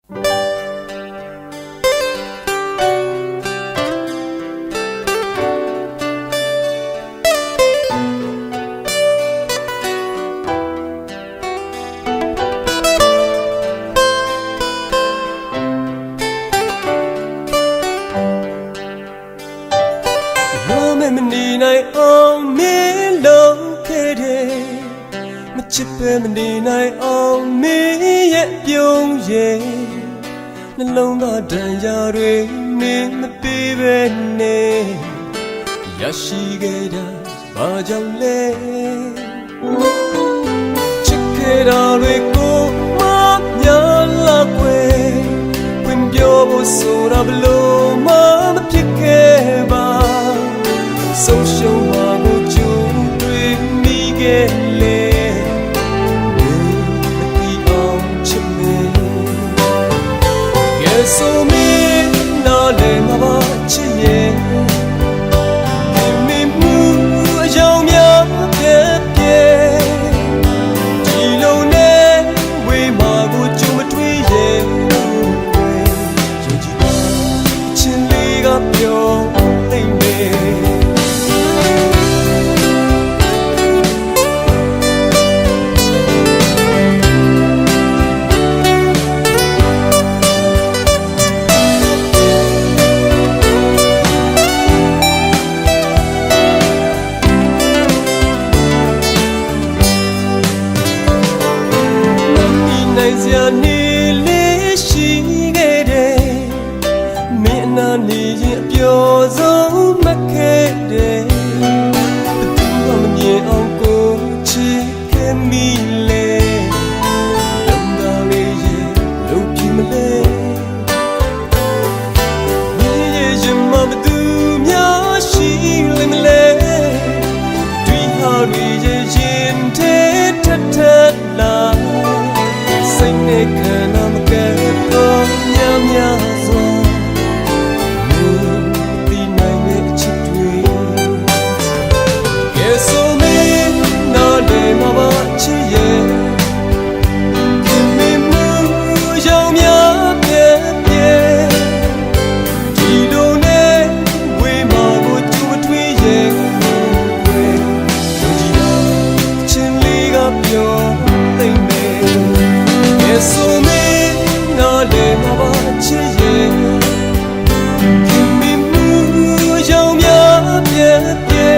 ချစ်ပဲမနေနိုင်အောင်မင်းရဲ့ပြုံးရဲ့နှလုံးသားတန်ရာတွေမင်းမပေးပဲနဲ့ရရှိခဲ့တာဘာကြောင့်လဲချစ်ခဲ့တာတွေကိုမများလာခွေဖွင့်ပြောဖို့ဆိုတာဘလို့မှမဖြစ်ခဲ့ပါဆုံးရှုံးမှာကိုကြုံတွေ့မိခဲ့လေSo me na le ma ba chi ye me mu a yaung mya pye pye ji lo ne we ma ko chu ma twi ye yu ji ba chin li ga pyo lai meနေလေရှိခဲ့တယ်မင်းနာနေရင်အပျော်ဆုံးမခဲ့တယ်ဘယ်သူမှမမြင်အောင်ကိုချစ်ခဲ့မိလေလုံတာလေးရဲ့လုံပြမလဲမင်းရဲ့ရင်မဘသူများရှိလိမ့်မလဲတွေ့ဟာတွေရဲ့ရင်ထဲထထလာစိတ်နဲ့ခံနာမကဲတော့ညများစွာမင်းဒီနိုင်ရဲ့အချစ်တွေကဲဆိုမင်းနားလေမပါချစ်ရဲ့ခင်မင်းမူရောင်များပြဲပြဲဒီလိုနဲ့ဝေးမှာကိုကျူမထွေးရဲ့ဝေးဒီတော့ချင်းလေးကပြောသိမ့်မယ်So me na le ma ba chi ye kim mi mu yaung mya pye pye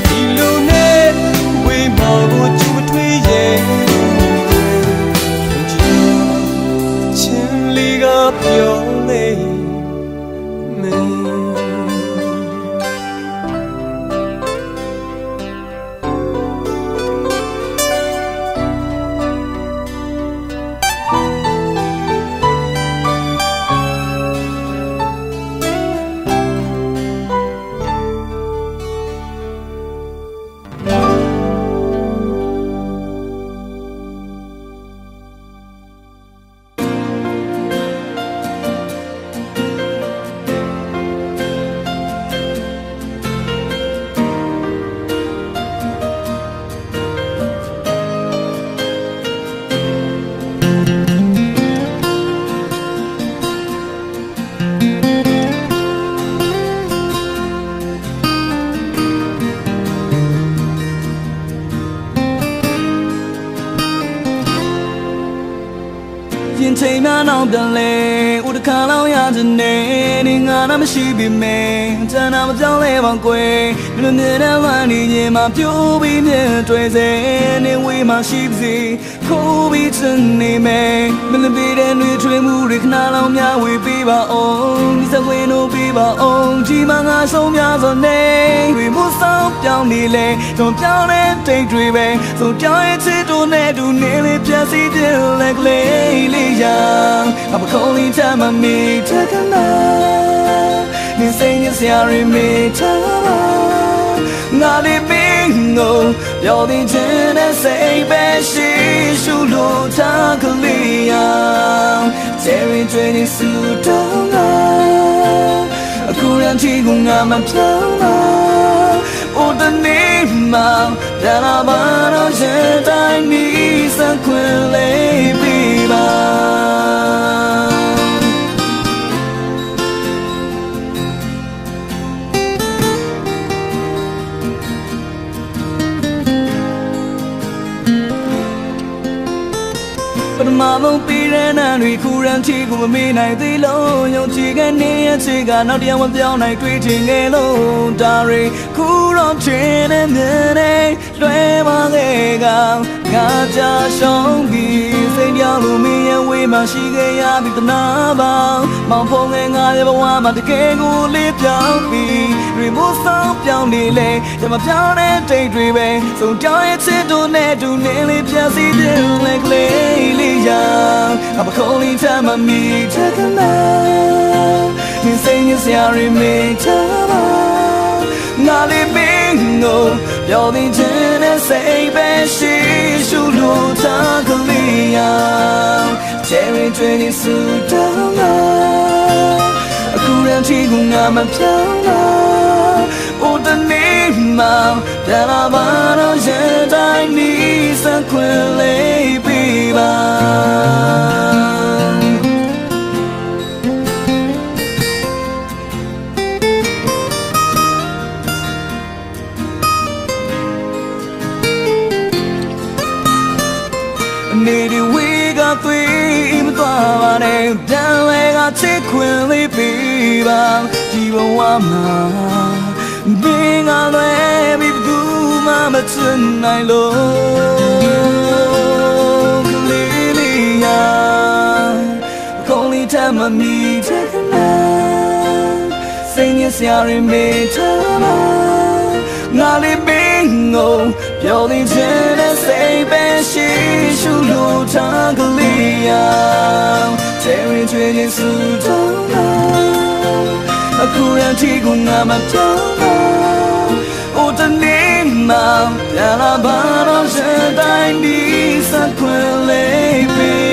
di lo ne we ma ko chu ma twi ye chin li ga pyo le meရင်ချိန်များနောက်ပြန်လဲဥဒခါလောင်းရတဲ့နေငါနာမရှိပြီမဲတဏှာမပြောင်းလဲပါကွယ်မင်းနဲ့တဲ့ဝမ်းနေရင်မှပြိုးပြီးမြဲတွေ့စေနေဝေးမှရှိပါစေခိုးပြီးချင်နေမယ်မင်းပေးတဲ့နှွေထွေးမှုတွေခဏလောင်းများဝေပေးပါအောင်ဒီစကွင်းတို့ပေးပါအောင်ဒီမှာငါဆုံးများစွာနေတွေမဆောင်ပြောင်းနေလဲတုံပြောင်းတဲ့တိတ်တွေပဲဆိုပြောင်းရဲ့ချစ်တို့နဲ့တူနေလေပြစီပြလဲကလေးလေးyoung I'm calling time I meet Takana Ni say ni siari me tama Ngali bingo Yo di jene say be shi Shulu takali young Terry training suit tonga Akuran chi kung ama plama Oda ni ma Dana ba no je dai ni sa kwele biba ပထမဆုံးပြီးတဲ့နာတွေခူရန်ချီကိုမမေ့နိုင်သေးလို့ယုံကြည်ကနေရဲ့ချစ်ကနောက်တရားမပြောင်းနိုင်တွေ့ချင်ခဲ့လို့ဒါရီခူတော့ချင်တဲ့မြင်တဲ့လွဲပါခဲ့ကငါကြရှုံးပြီးစိတ်ပြောင်းလို့မင်းရဲ့ဝေးမှရှိခဲ့ရပြီးတနာပါမောင်ဖုံးငယ်ငါရဲ့ဘဝမှာတကယ်ကိုလေးပြောင်းပြီးရီမို့ဆောင်ပြောင်းနေလေတမပြောင်းတဲ့တိတ်တွေပဲစုံတောင်းရဲ့ချစ်တို့နဲ့တူနေလေးပြစီတဲ့လေကလေးလေးရအပခေါ်လေးချမ်းမမီတဲ့ကနာ你声音像人没唱吧，哪里bingo？要你真的谁被细数路他可里呀？前面追你速度啊，忽然天空那么漂亮，我的你吗？在那巴掌现在你三困累比吧。你的胃个对不多吧呢？但那个吃困的背包，希望我嘛，别个来比不住妈妈真爱咯，可怜你呀，空里他妈咪这个难，谁年小人没他妈，哪里bingo？表弟真的谁被细数路他可里呀？前面追你速度啊，忽然天空那么漂亮，我的你吗？在那巴掌现在你三困累别。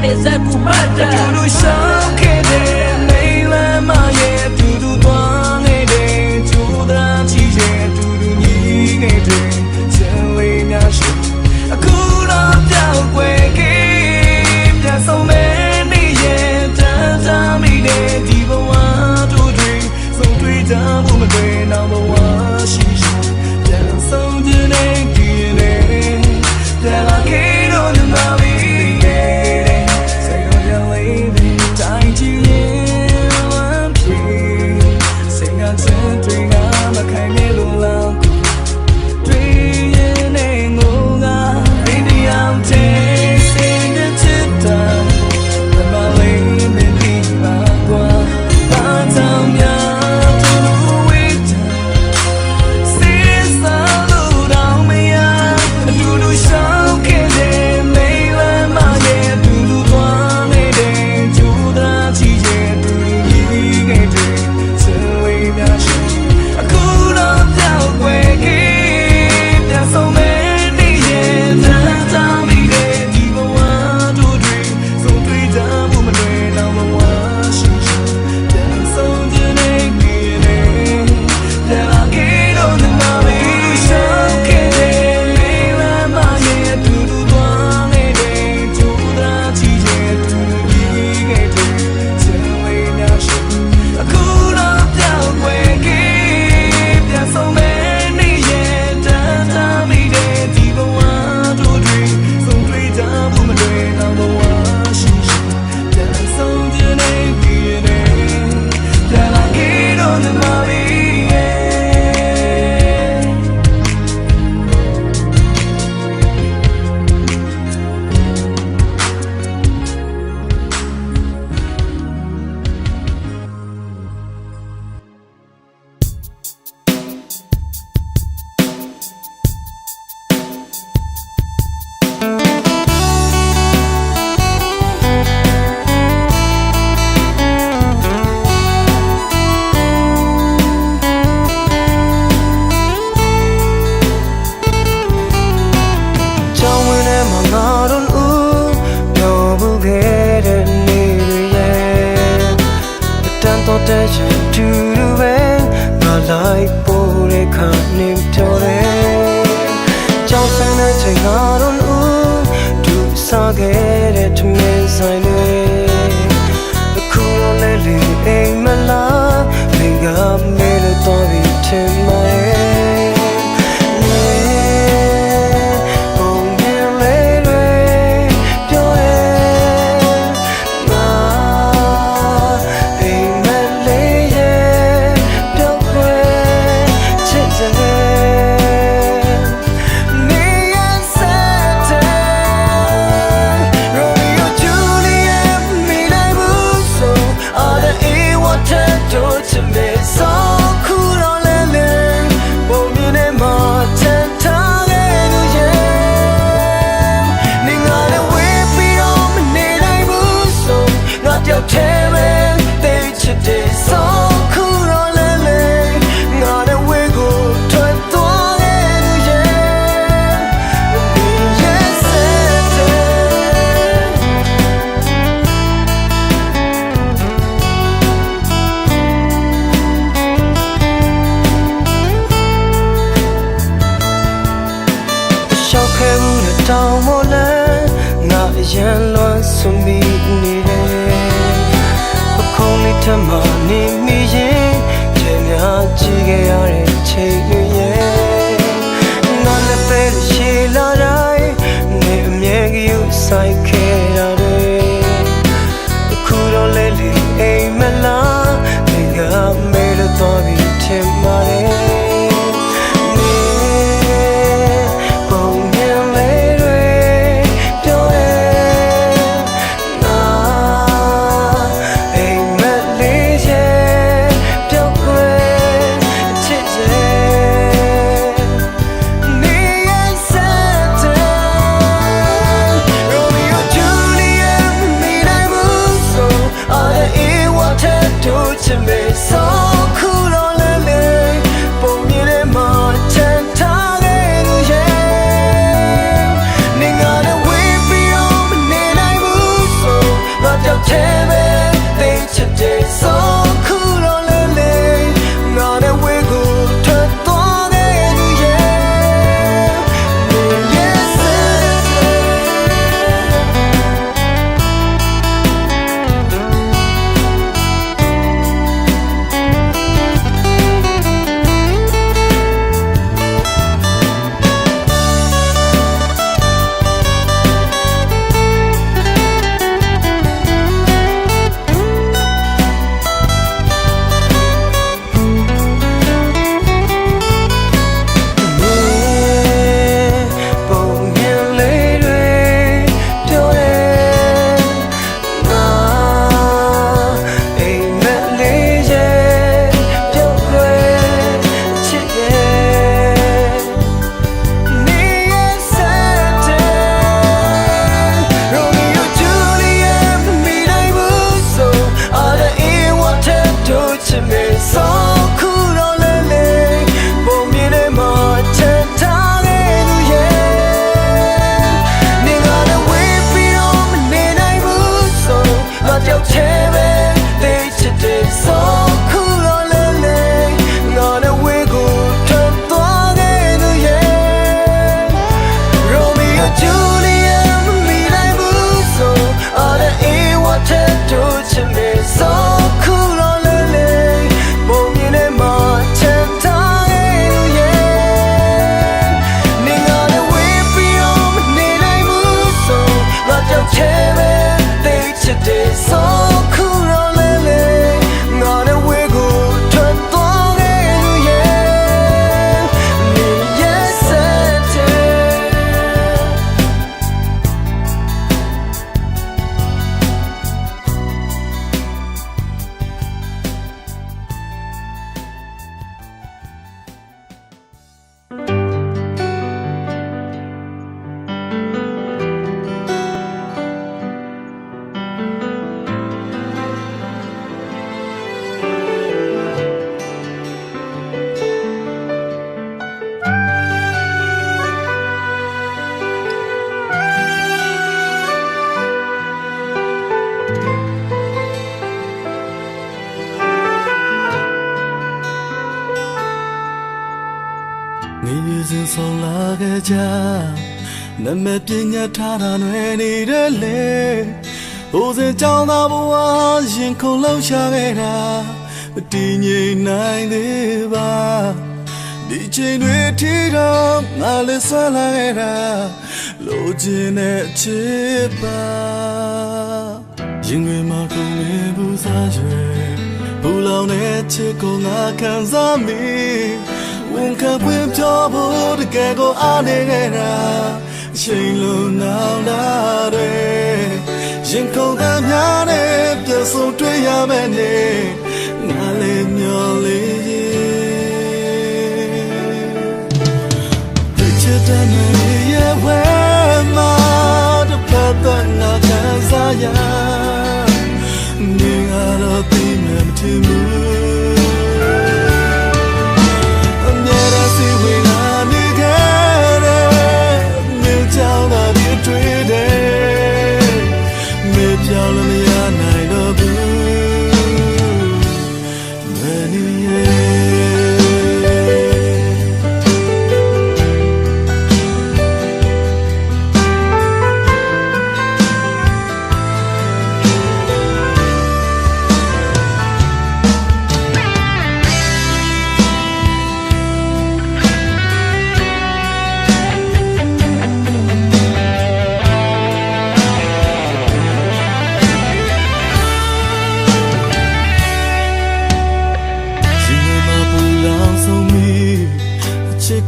Hãy subscribe ချိန်ကတော့ဦးဒူစားခဲ့တဲ့ထမင်းဆိုင်တွေအခုတော့လဲလေအိမ်မလားမင်းကမေးလို့တော့ဒီထင်ပါရဲ့တောင်မလန်းငါအရန်လွန်ဆွမိနေတယ်ပခုံးလေးထမနေမိရင်ချေများကြည့်ခဲ့ရတဲ့ချိန်တွေရဲ့ငါလည်းပဲရှည်လာတိုင်းနေအမြဲကြီးဆိုင်ခဲ့ရတယ်အခုတော့လဲလေအိမ်မလားနေကမဲလို့တော့ဒီထင်ပါတယ်你已经送了个家， နမပညာထားတာနွယ်နေတဲ့လေဘိုးစင်ကြောင်းသားဘဝရင်ခုန်လှရှာခဲ့တာမတည်ငြိမ်နိုင်သေးပါဒီချိန်တွေထိတော့ငါလည်းဆွမ်းလာခဲ့တာလိုချင်တဲ့အချစ်ပါရင်တွေမှာကုန်နေဘူးစားရွယ်ဘူလောင်တဲ့ချစ်ကိုငါခံစားမိဝန်ခံပွင့်ပြောဖို့တကယ်ကိုအားနေခဲ့တာချိန်လုံးနောင်လာတယ်ရင်ကုန်သားများနဲ့ပြတ်ဆုံးတွေ့ရမယ်နဲ့ငါလည်းမျောလေးရင်ချစ်တဲ့နေရဲ့ဝဲမှာတပတ်သက်ငါခံစားရနေရတော့သိမှမထင်ဘူးကြောင်လည်းမရနိုင်တော့ဘူးမနီ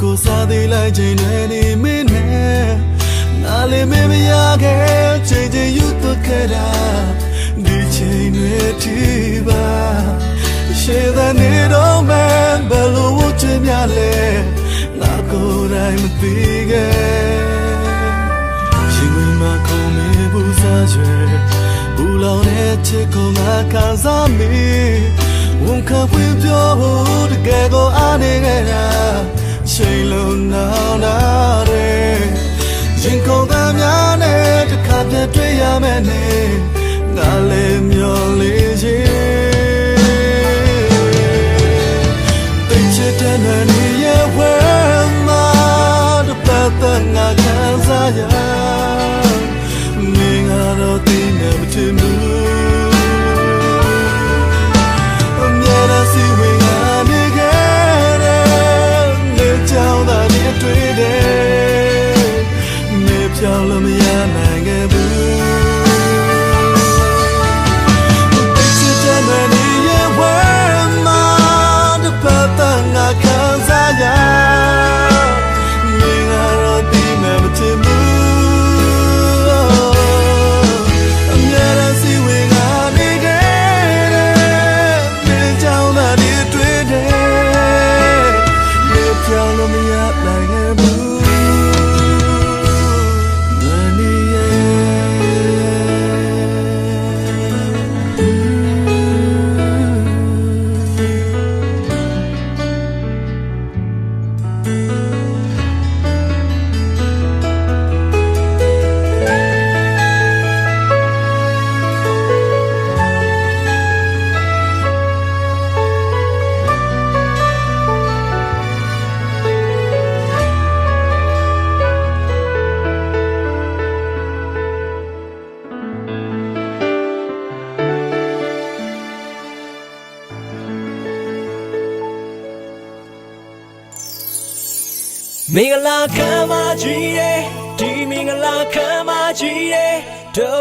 ကိုစားသေးလိုက်ချိန်တွေနေမင်းနဲ့ငါလည်းမမရခဲ့ချိန်ချင်းယူသွခဲ့တာဒီချိန်တွေထိပါရှေ့တဲ့နေတော့မှဘယ်လိုဝတ်ချင်များလဲငါကိုယ်တိုင်မသိခဲ့ရင်ဝင်မှာခုံနေဘူးစားရွယ်ဘူးလောင်တဲ့ချစ်ကိုငါခံစားမိဝန်ခံပွင့်ပြောဖို့တကယ်ကိုအားနေခဲ့တာချိန်လုံးနောင်လာတယ်ရင်ကုန်သားများနဲ့တခါပြတ်တွေ့ရမယ်နဲ့ငါလည်းမျောလေးချင်းတိတ်ချတဲ့နေရဲ့ဝဲမှာတပတ်သက်ငါခံစားရနေငါတော့သိနေမထင်ဘူးအမြဲတမ်းစီဝင်ငါနေခဲ့ကြောင်သာနေတွေ့တယ်နေပြောင်းလို့မရနိုင်ခဲ့ဘူးချစ်တဲ့နေရဲ့ဝဲမှာတပတ်သက်ငါခံစားရနေငါတော့ဒီမဲ့မချင်ဘူးအမြဲတမ်းစီဝင်ငါနေခဲ့တယ်နေကြောင်သာနေတွေ့တယ်ကြောင်လို့မရနိုင်ခဲ့ဘူးမနီမင်္ဂလာခံပါကြီးရဲ့ဒီမင်္ဂလာခံပါကြီးရဲ့ဒုံ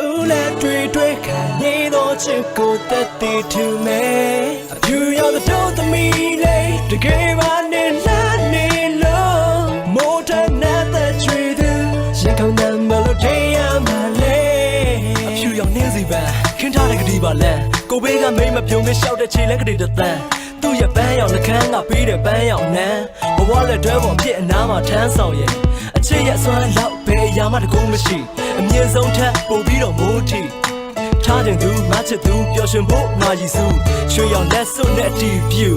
ဦးလက်တွေ့ခံနေတော့ချစ်ကိုတက်တည်ထူမယ်အဖြူရောင်တော့သမီးလေးတကယ်ပါနေလားနေလို့မိုးထနဲ့တဲ့ချွေသူရင်ကောင်းတဲ့မလို့တရားမလဲအဖြူရောင်နေစီပန်းခင်းထားတဲ့ကတိပါလန်ကိုဘေးကမိမပြုံးကရှောက်တဲ့ခြေလက်ကလေးတစ်သန်းသူ့ရဲ့ပန်းရောင်နှကန်းကပေးတဲ့ပန်းရောင်နန်းဘဝလက်တွဲပေါ်ဖြစ်အနားမှာထမ်းဆောင်ရဲ့အချစ်ရဲ့အစွမ်းလောက်ဘယ်အရာမှတကုန်းမရှိအမြင့်ဆုံးထက်ပိုပြီးတော့မိုးထီထားတဲ့သူမချစ်သူပျော်ရွှင်ဖို့ငါရည်စူးရွှေရောင်လက်စွပ်နဲ့တီးပြူ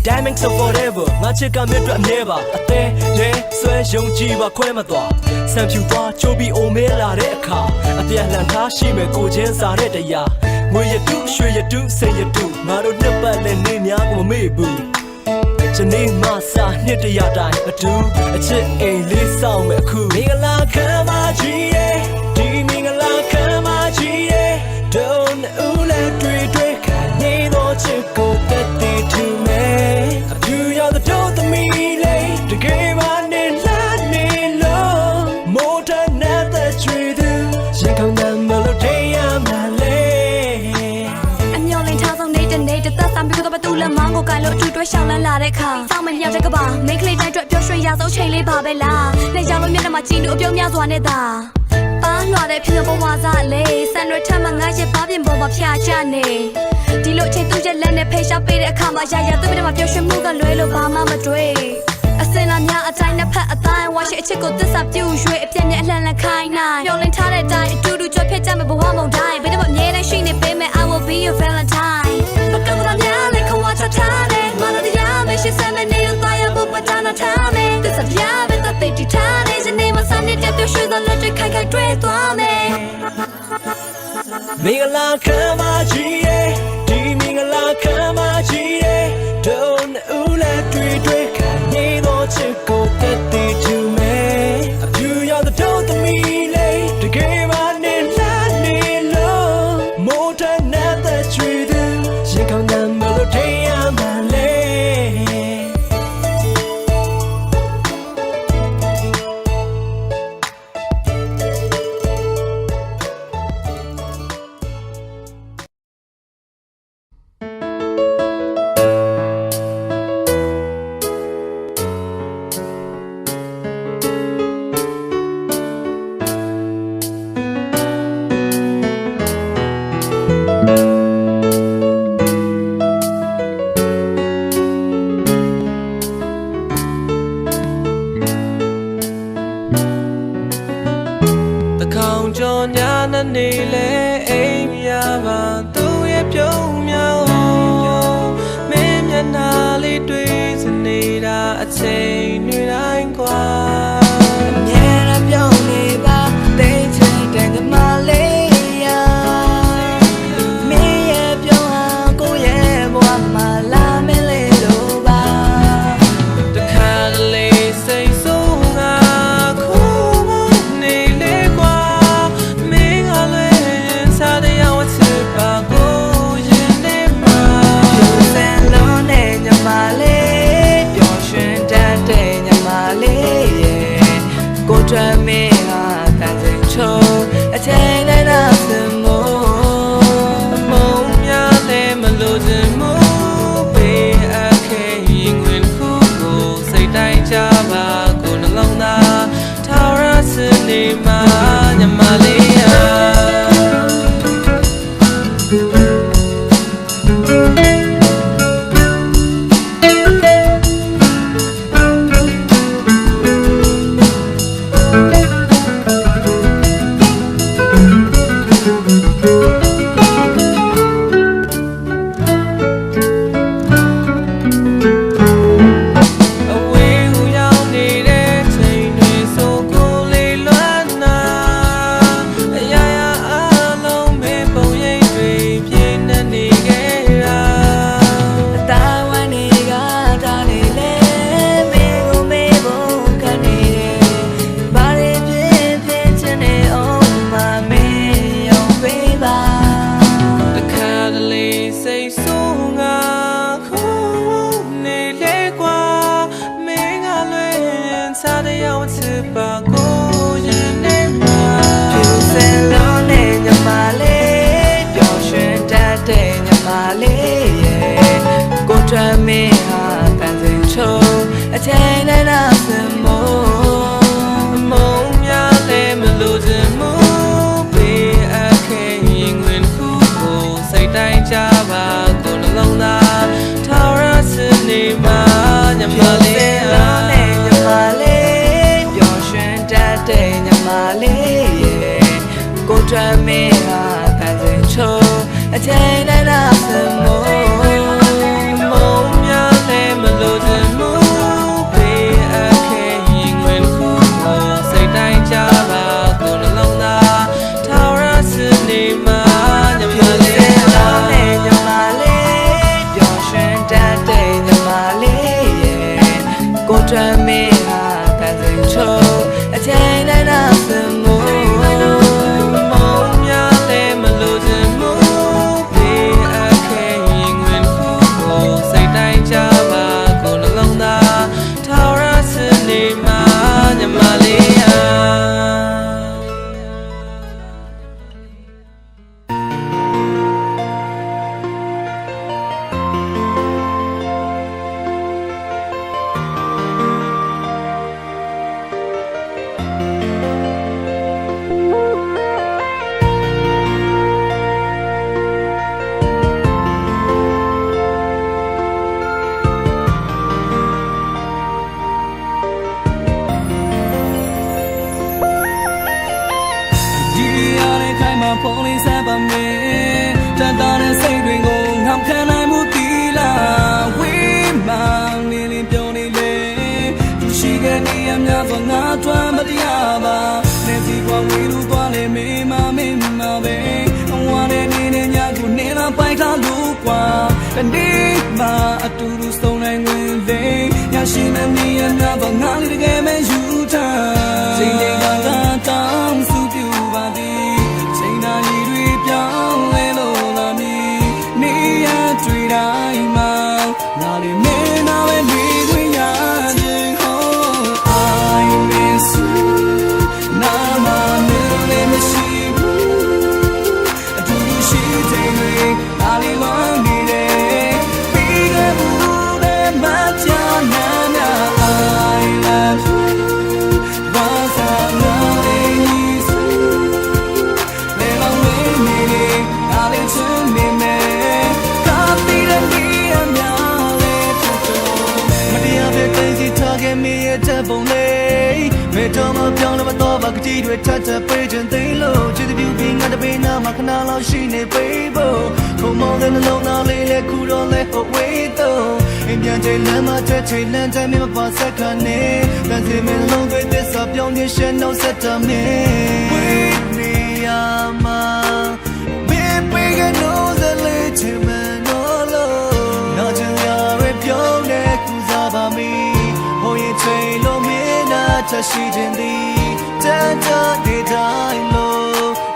Diamonds of forever ငါချစ်ကမြတ်အတွက်အမြဲပါအသေးတဲ့ဆွဲယုံကြည်ပါခွဲမသွားစံဖြူသွားချိုးပြီးအိုမဲလာတဲ့အခါအပြန်လှန်ထားရှိမဲ့ကိုချင်းစားတဲ့တရားငွေရတုရွှေရတုစိတ်ရတုငါတို့နှစ်ပတ်လည်းနေများကိုမမေ့ဘူးဇနီးမဆာနှစ်တရတိုင်းအတူအချစ်အိမ်လေးဆောင်မဲ့အခုမင်္ဂလာခ ประตูละมังก็กลายလို့အတူတွဲရှောင်းလန်းလာတဲ့ခါစောင်းမမြောက်တဲ့ကပါမိန်းကလေးတိုင်းအတွက်ပျော်ရွှင်ရဆုံးချိန်လေးပါပဲလားလက်ရောက်လို့မျက်နှာမှာကြည်နူအပြုံးများစွာနဲ့သာပါလွှာတဲ့ဖြစ်ပေါ်ဝါစားလေးဆန်ရွက်ထမငါရဲ့ပါပြင်ပေါ်မှာဖျားချနေဒီလိုချိန်သူ့ရဲ့လက်နဲ့ဖေးရှားပေးတဲ့အခါမှာရရသူ့ပြတဲ့မှာပျော်ရွှင်မှုကလွဲလို့ဘာမှမတွေ့အစင်လာများအတိုင်းနှစ်ဖက်အတိုင်းဝါရှိအချစ်ကိုသစ္စာပြုရွှေအပြည့်နဲ့အလှန်လက်ခိုင်းနိုင်မျောလင်းထားတဲ့အတိုင်းအတူတူကြွဖြတ်ကြမယ်ဘဝမုံတိုင်းဘယ်တော့မှအမြဲတမ်းရှိနေပေးမယ် I will be your Valentine ဘကကများလေးခွာချထားတယ်မလို့တရားမရှိစမ်းမနေတော့ရဖို့ပတနာထားမယ်သစ္စာပြပဲတသိတီထားတယ်ဒီနေ့မှစမ်းနေတဲ့ပြောရွှေသောလက်တွေခိုင်ခိုင်တွေ့သွားမယ်မင်္ဂလာခံပါကြီးရဲ့ဒီမင်္ဂလာခံပါကြီးရဲ့ဒုံဦးလက်တွေ့ခံနေတော့ချစ်ကိုတက်တည်ချူမယ်အပြူရောက်တဲ့တို့သမီးလေးတကယ်မှနေလာနေလို့မိုးထနဲ့တဲ့ချွေသူရင်ကောင်းတယ်မလို့ထင်ရမှလေကြော်ညာနေလေအိမ်ရပါသူ့ရဲ့ပြုံးမြောင်းမင်းမျက်နှာလေးတွေ့စနေတာအချိန်တွေတိုင်းကွာအမြဲတမ်းပြောင်းနေပါတိတ်ချင်တဲ့ကမလေးရမင်းရဲ့ပြောင်းဟာကိုရဲ့ဘဝမှာလာမလဲလို့ပါတခါလေးစိတ်ဆိုးငါခိုးနေလေကွာထွက်မင်းဟာတန်စိန်ချုံအချိန်တိုင်းသာစမို့မုံများလည်းမလို့စမို့ပေးအခဲရင်ဝင်ခုကိုစိတ်တိုင်းကြပါကိုနှလုံးသားထာဝရစနေမှာညမလေးဟာပါကိုရင်နေမှာပြူစင်လုံးနဲ့ညမလေးပျော်ရွှင်တတ်တဲ့ညမလေးရဲ့ကိုထွက်မင်းဟာတန်စိန်ချုံအချိန်တိုင်းသာစမို့မုံများလည်းမလို့စမို့ပေးအခဲရင်ဝင်ခုကိုစိတ်တိုင်းကြပါကိုနှလုံးသားထာဝရစနေမှာညမလေးဟာညမလေးတဲ့ညမလေးရဲ့ကိုထွက်မင်းဟာတန်စိန်ချုံအချိန်တိုင်းသာစမို့မုံများလည်းမလို့စမို့ပေးအခဲရင်ဝင်ခုကိုစိတ်တိုင်းကြပါကိုနှလုံးသားထာဝရစနေမှာညမလေးဟာညမလေးပျော်ရွှင်တတ်တဲ့ညမလေးရဲ့ကိုထွက်မင်းဟာတန်စိန်ချုံအချိန်တိုင်းသာစမို့မုံများလည်းမလို့စမို့ပေးအ phong linh sa ba me ta ta ne sai twin ko ngam khan nai mu ti la we ma lin lin pyo ni le tu shi ke ni ya mya so nga twa ma tia ba ne si kwa we lu twa le me ma be wa ne ni ne nya ku ne la pai tha lu kwa ta ni ma atu lu song nai ngwin le ya shi me ni ya mya ba nga li de ke me yu ta sing ding ka ta tang su pyu ba di sing na yi dwi pyaung le lo la mi ni ya twi dai ma na li me na we ni kwin ya jin ho I miss you na ma me le me shi bu atu lu shi ding we na li wan ni de pi ge bu de ma cha na na I love you was a lonely soul le la we ni de na li chun ni me ka ti de ni a mya le to to ma ti ya be kai si tha ke me ye ta bong le me to ma pyaung le ma to ba ka ji twe that that pe chen thai lo chi de view pi nga de pe na ma khana lao shi ne pe bo ko mo de na long na le le ku ro le ho we to in pian chai lan ma che chai lan chai me ma pa sat kha ne dan si me long twe thit sa pyaung ni shen no set ta me we ni ya ma be pe ga no the le chi me no lo na chen ya re pyaung ne ku sa ba mi ho ye chai lo me na cha shi chin di ta ta de dai lo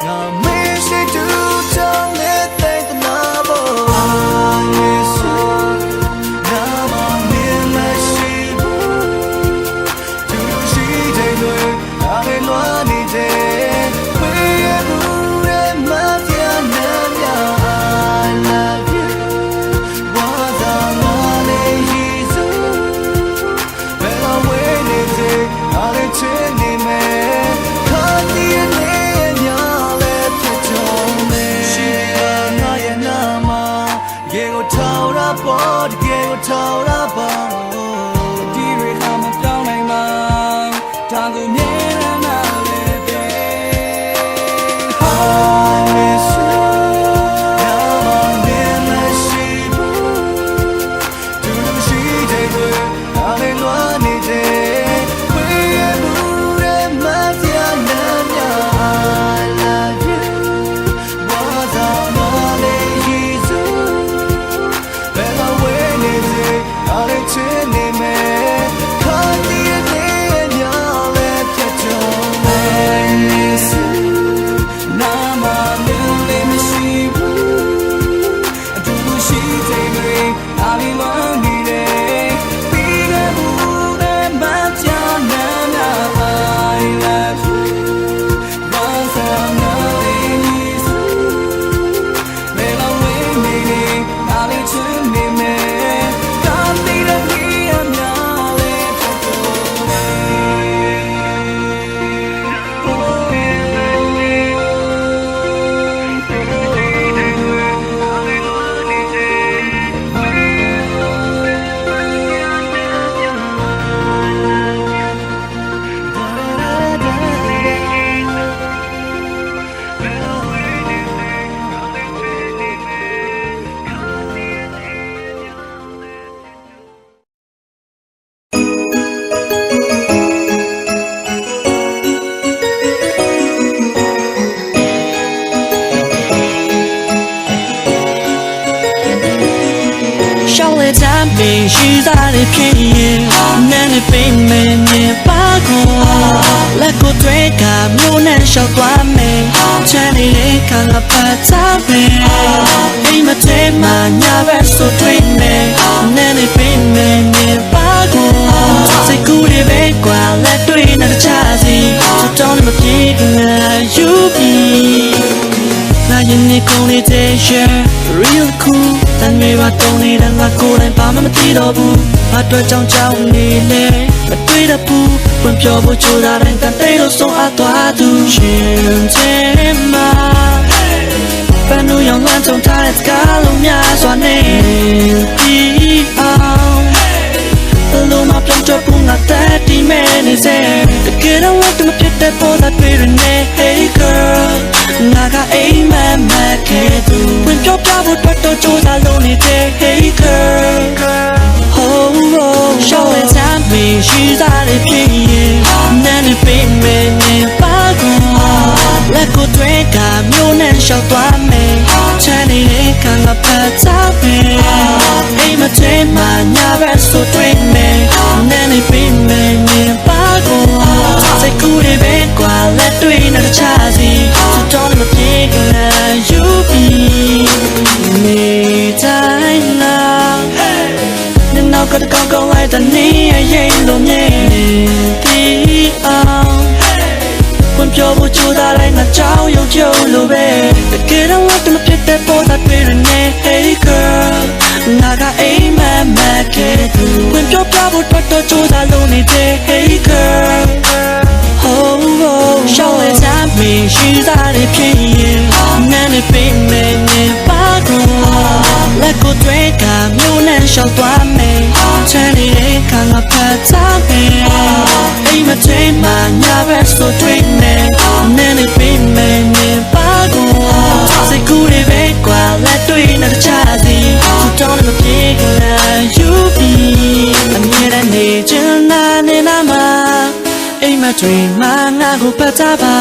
na me shi tu chang le tai ta na bo I miss you na ma me la shi bu tu shi dai lo a le lo ni de we bu re ma tia na ya I love you was a lonely soul when I waited I let you ni me ka ti ne nya le pit chong me shi ya na ya na ma ye ko thao ra po ye ko thao ra ba ti re ha ma pyaung nai ma ta ko mye na na le pe I miss you na ma me la shi bu tu lu shi dai ko a le lo ni de we bu re ma tia na nya I love you was a lonely soul when I waited I let you ni me ka ti ne nya le pit chong me I miss you na ma me le me shi bu atu lu shi dai me a li wan ni de pi ge bu de ma cha na na I love you was a lonely soul le la we ni ni a li chun ni me ka ti de ni a mya le to to me Shall let time be she's out of pain None of pain man yeah back Let go drink up no nan shall glad me Channy it can a pat up me Be my time man never so train me None of pain man yeah back Say good event while let do it at a chassis So don't ever keep you be Now you need only real cool တန်တွေပါတုံးနေတဲ့ငါကိုယ်တိုင်ဘာမှမသိတော့ဘူးအတွက်ကြောင့်ကြောက်နေလေမတွေ့တဘူးပွင့်ပြောဖို့ကြိုးစားတိုင်းတန်တိတ်လို့ဆုံးအပ်သွားသူရှင်ချင်မှာဘယ်လိုရောက်လမ်းကြုံထားတဲ့စကားလုံးများစွာနဲ့ပြီးအောင်ဘယ်လိုမှပြောင်းချဖို့ငါတက်တီးမဲ့နေစေတကယ်တော့ဝတ်မဖြစ်တဲ့ပေါ်သားတွေနဲ့ Hey girl ငါကအိမ်မက်မက်ခဲ့သူဝင်ပြောပြဖို့တော့ကြိုးစားလို့နေတဲ့ Hey girlရှောင်းလဲချမ်းပြီးရှိစားတဲ့ဖြစ်ရင်နာနေပေးမယ်နေပါကောလက်ကိုတွေ့ကမျိုးနဲ့ရှောက်သွားမယ်ချမ်းနေတဲ့ခံကပတ်သားမယ်အိမ်မထဲမှာညာဘက်ဆိုတွေ့မယ်နာနေပေးမယ်နေပါကောစိတ်ကူးတွေပဲကွာလက်တွေ့နဲ့တခြားစီတော့မပြေကလားယူပြီးနေတိုင်းလားနောက်ကကောင်းကောင်းလိုက်တဲ့နေရင်လို့မြင်တီးအောင်ခွန်ပြောဖို့ကြိုးစားလိုက်ငါကြောက်ရွံ့ကြလို့ပဲတကယ်တော့တော့မဖြစ်တဲ့ပေါ်တာတွေ့ရနေ Hey girl ငါကအိမ်မက်မက်ခဲ့သူခွန်ပြောပြဖို့တော့ကြိုးစားလို့နေတဲ့ Hey girlရှောင်းလဲချမ်းပြီးရှိစားတဲ့ဖြစ်ရင်နာနေပေးမယ်နေပါကောလက်ကိုတွေ့ကမျိုးနဲ့ရှောက်သွားမယ်ချမ်းနေတဲ့ခံကပတ်သားမယ်အိမ်မထဲမှာညာဘက်ဆိုတွေ့နေနာနေပေးမယ်နေပါကောစိတ်ကူးတွေပဲကွာလက်တွေ့နဲ့တခြားစီတော့မပြေကလားယူပြီးအမြဲတမ်းနေချင်တာနေနာမှာအိမ်မတွင်မှငါကိုပတ်သားပါ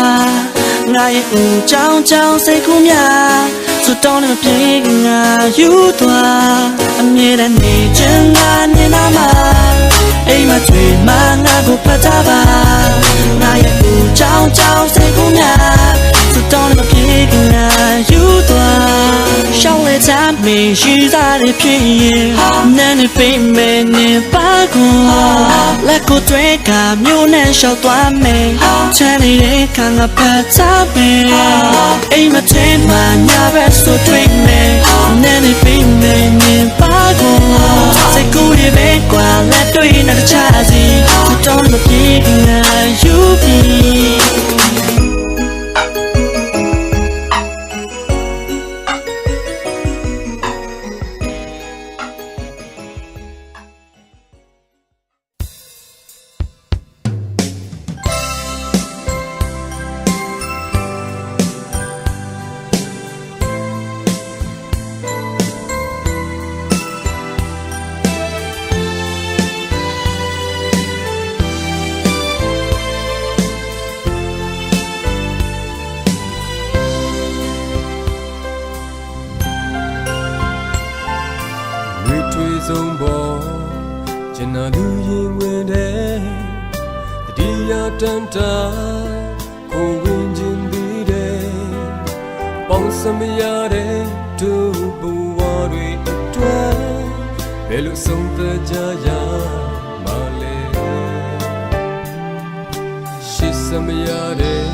ငါရဲ့ဦးချောင်းစိတ်ကူးများဆိုတော့မပြေငါယူသွားအမြဲတမ်းနေချင်တာနေနာမှာအိမ်မတွင်မှငါကိုပတ်သားပါငါရဲ့ဦးချောင်းစိတ်ကူးများဆိုတော့မပြေငါယူသွားရှောင်းလဲချမ်းမေရှိစားတဲ့ဖြစ်ရင်နာနေပေးမယ်နေပါကောလက်ကိုတွေ့ကမျိုးနဲ့ရှောက်သွားမယ်ချမ်းနေတဲ့ခံကပတ်သားမယ်အိမ်မထဲမှာညာဘက်ဆိုတွေ့မယ်နာနေပေးမယ်နေပါကောစိတ်ကူးတွေပဲကွာလက်တွေ့နဲ့တခြားစီတော့မပြေငါယူပြီးဆုံးပေါ်ကျန်တော်လူရင်ဝင်တဲ့တရားတန်တာကိုဝင်ခြင်းပြီးတဲ့ပေါင်းစမရတဲ့ဒုဘဝတွေအတွက်ဘယ်လိုဆုံးသက်ကြရမှာလဲရှစ်စမရတဲ့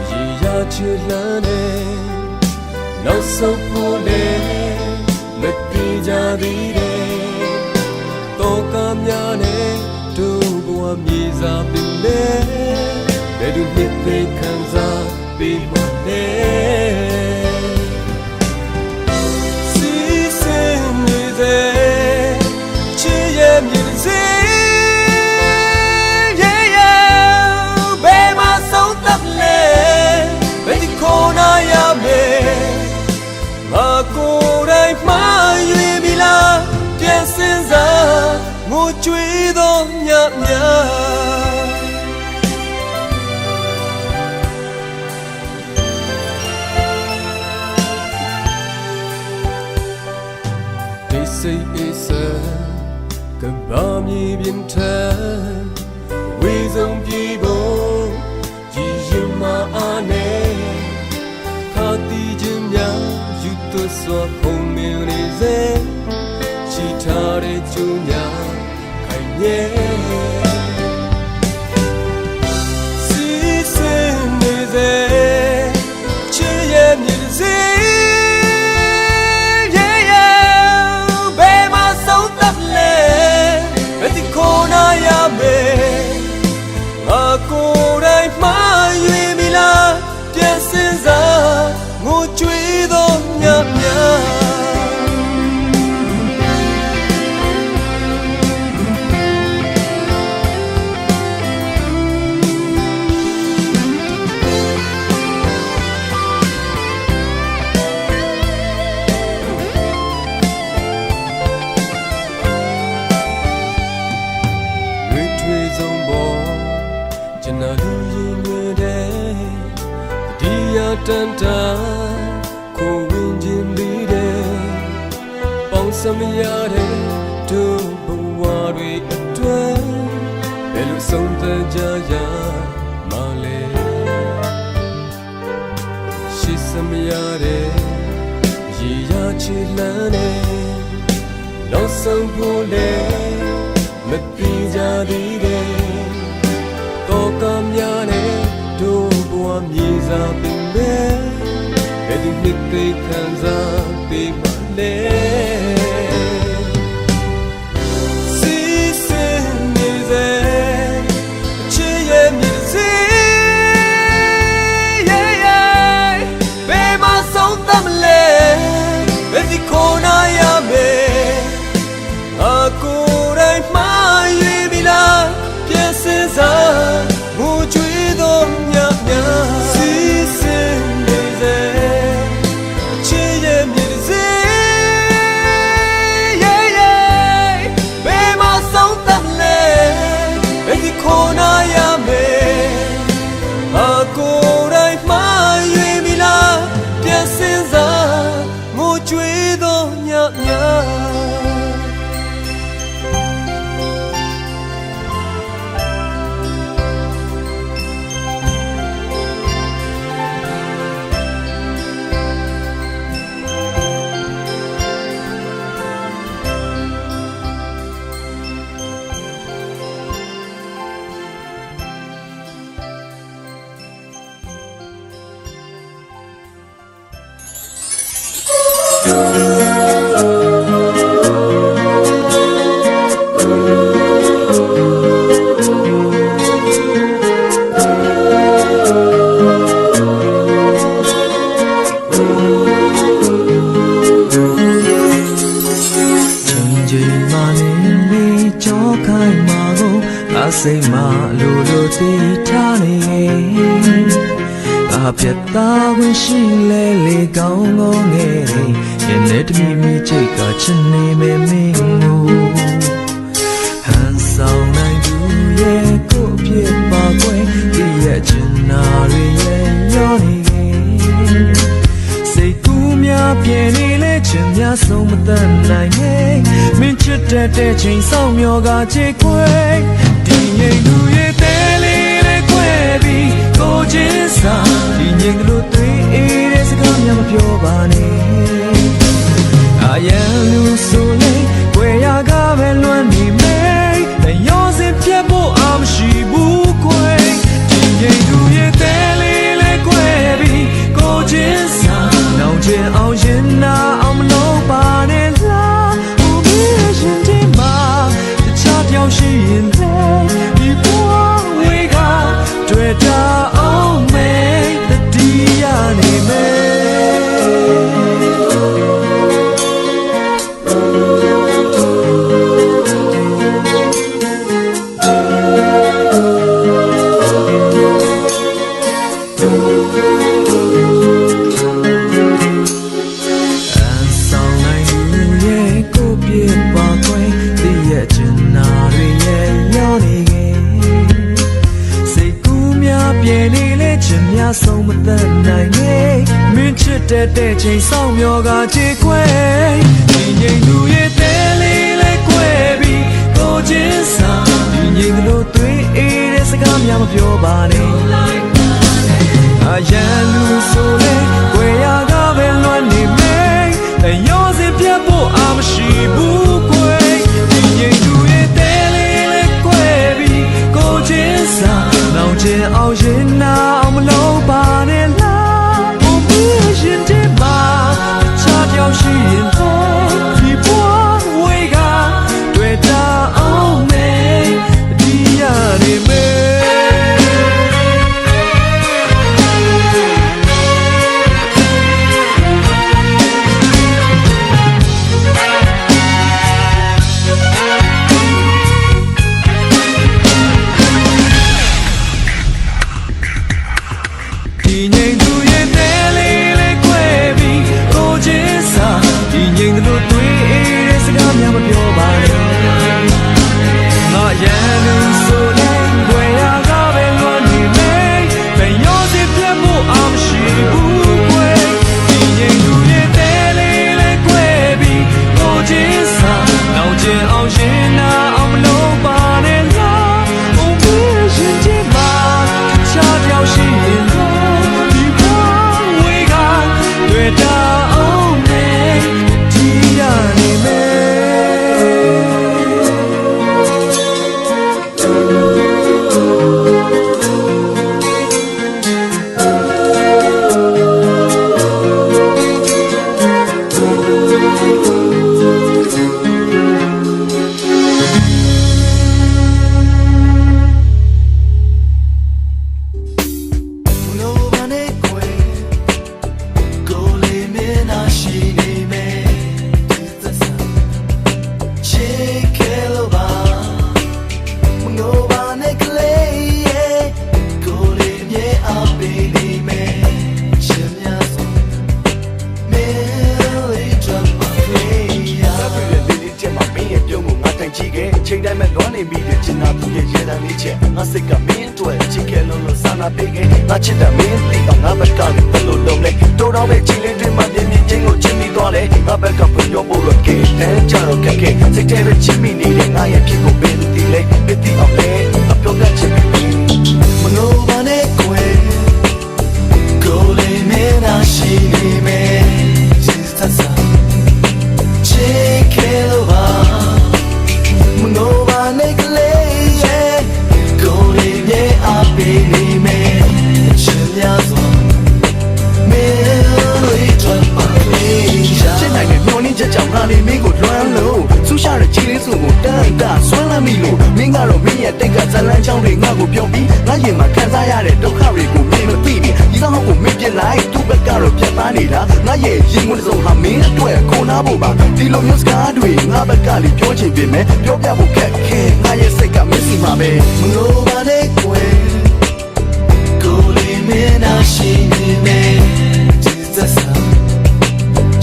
ရေရချစ်လန်းတဲ့နောက်ဆုံးဖို့လေမပြေကြသေးတဲ့တောကများနဲ့တို့ဘဝမြေစာပင်လေဘယ်သူနှစ်သိခံစားပေးမလဲစီစင်နေတဲ့ချစ်ရဲ့မြေစေဘယ်မှာဆုံးသတ်လဲဘယ်ဒီခေါ်နာရမယ်ငါကိုယ်တိုင်မှားရွေးပြီလားပြန်စင်စားငိုကြွေးသောညများဒီစိတ်အေးစကဘာမြေပြင်ထဝေဆုံးပြေဖို့ကြည်ရင်မအားနဲ့ခါတီခြင်းများယူသွစွာခုံမြင်နေစေချီထားတဲ့ကျူးများခိုင်မြဲစီစင်နေစေချစ်ရဲ့မြည်စေဘယ်မှာဆုံးသတ်လဲဘယ်ဒီခေါ်နာရမယ်ငါကိုယ်တိုင်မှားရွေးပြီလားပြန်စင်စားငိုကြွေးသောညများ တန်တာကိုဝင်ခြင်းပြီးတဲ့ပေါင်းစမရတဲ့တို့ဘဝတွေအတွက်ဘယ်လိုဆုံးသက်ကြရမလဲရှိစမရတဲ့ရည်ရချီလန်းတဲ့နောက်ဆုံးဖို့လေမပြီးကြသေးတဲ့တော့ကများနဲ့တို့ဘဝမြေစာပင်ပဲဘယ်ဒီနှစ်သိခံစားပေးမလဲစိတ်မှာလိုလိုတည်ထားနေအပြတ်သားဝင်ရှိလဲလေကောင်းကောင်းငယ်ရဲ့နဲ့တမီမီချိတ်ကချစ်နေမယ်မင်းကိုဟန်ဆောင်နိုင်သူရဲ့ကိုအပြစ်ပါကွယ်ဒီရဲ့ချင်နာတွေရဲ့ရောနေစိတ်ကူးများပြင်းနေလဲချင်များဆုံးမတတ်နိုင်ရဲ့မင်းချစ်တဲ့ချိန်ဆောင်မျောကချေခွဲဒီငိမ်သူရဲ့တဲလေးလေးခွဲပြီးကိုချင်းစာဒီငိမ်ကလေးတွေအေးတဲ့စကားများမပြောပါနဲ့အယံလူဆိုလေဝေရကပဲလွမ်းနေမယ်တရောစင်ပြတ်ဖို့အမရှိဘူးခွဲဒီငိမ်သူရဲ့တဲလေးလေးခွဲပြီးကိုချင်းစာနောင်ချင်အောင်ရင်နာအောင်မလုပ်ပါနဲ့လားဦးမင်းရှင်ဒီမှာတခြားပြောင်းရှိရင်ဒီဘဝဝေကတွေ့တာအောင်မေတတိယနေမယ်ဆုံးမတတ်နိုင်နဲ့မင်းချစ်တဲ့ချိန်ဆောင်မျောကချေခွဲဒီငိမ်သူရဲ့တဲလေးလေးခွဲပြီးကိုချင်းစာဒီငိမ်ကလေးတွေအေးတဲ့စကားများမပြောပါနဲ့အယံလူဆိုလေဝေရကပဲလွမ်းနေမယ်တရောစင်ပြတ်ဖို့အမရှိဘူးခွဲဒီငိမ်သူရဲ့တဲလေးလေးခွဲပြီးကိုချင်းစာနောင်ချင်အောင်ရင်နာအောင်မလုပ်ပါနဲ့လားဘုံပြီးရှင်ဒီမှာချားပြောင်းရှိရင်ဒီဘဝဝေကတွေ့တာအောင်မယ်ဒီရနေမယ်ဒီငိမ်သူရဲ့တဲလေးလေးခွဲပြီးကိုချင်းစာဒီငိမ်သူတွေအေးတဲ့စကားများမပြောပါနဲ့ငါရန်လူဆိုလေဝေရကပဲလွမ်းနေမယ်ဘယ်ရောစီပြတ်ဖို့အမရှိဘူး နာသူရဲ့ရေတံလေးချက်ငါစိတ်ကမင်းအတွက်ချစ်ခဲ့လို့စာနာပေးခဲ့ငါချစ်တဲ့မင်းသိအောင်ငါဘက်ကလည်းဘယ်လိုလုပ်လဲတိုးတော့ပဲချီလေးတွေမှမြင်မြင်ချင်းကိုချစ်မိသွားတယ်ငါဘက်ကဖွင့်ပြောဖို့တော့ကဲတန်းကြတော့ကဲစိတ်ထဲပဲချစ်မိနေတဲ့ငါရဲ့ဖြစ်ကိုဘယ်လိုသိလဲမသိအောင်လဲအပြောကချစ်မိမလို့ပါနဲ့ကိုယ်ကိုလေးမင်းသာရှိနေမယ်စစ်သက်သာချစ်ခဲ့လို့ပါမလို့ပါနဲ့ကလေးရဲ့ကိုလေးရဲ့အပေးနေမယ်ချစ်များစွာမင်းလေးတော့ပါလေချစ်နိုင်တဲ့မျောနှင်းချက်ကြောင့်ငါလေးမင်းကိုလွမ်းလို့ဆူရှာတဲ့ချီလေးစုံကိုတန်တာဆွမ်းလမ်းမိလို့မင်းကတော့မင်းရဲ့တိတ်ကဇလန်းချောင်းတွေငါ့ကိုပြောပြီးငါရင်မှာခံစားရတဲ့ဒုက္ခတွေကိုမင်းမသိဘူးဒီကောင်ကိုမင်းပြလိုက်သူ့ဘက်ကတော့ပြတ်သားနေတာငါရဲ့ရင်ဝင်စုံဟာမင်းအတွက်ခုနာဖို့ပါဒီလိုမျိုးစကားတွေငါဘက်ကလေးပြောချင်ပေမဲ့ပြောပြဖို့ခက်ခဲငါရဲ့စိတ်ကမင်းစီမှာပဲမလို့ပါနဲ့ကွယ်ကိုလေးမင်းသာရှိနေမယ်ဒီသစ္စာ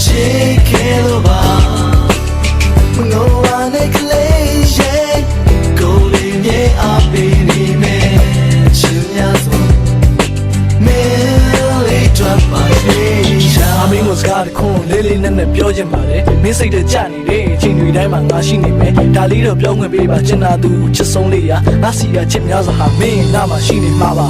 ချစ်ခဲ့လို့ပါမလို့ပါနဲ့ကလေးရဲ့ကိုလေးမြေအပေးနေမယ်ချစ်များစွာမင်းလေးတော့ပါလေအမင်းကိုစကားတခုလေးလေးနဲ့ပြောချင်ပါတယ်မင်းစိတ်တကြနေတယ်အချိန်တွေတိုင်းမှာငါရှိနေမယ်ဒါလေးတော့ပြောခွင့်ပေးပါချင်တာသူချစ်ဆုံးလေးရငါစီရချစ်များစွာဟာမင်းနာမှာရှိနေမှာပါ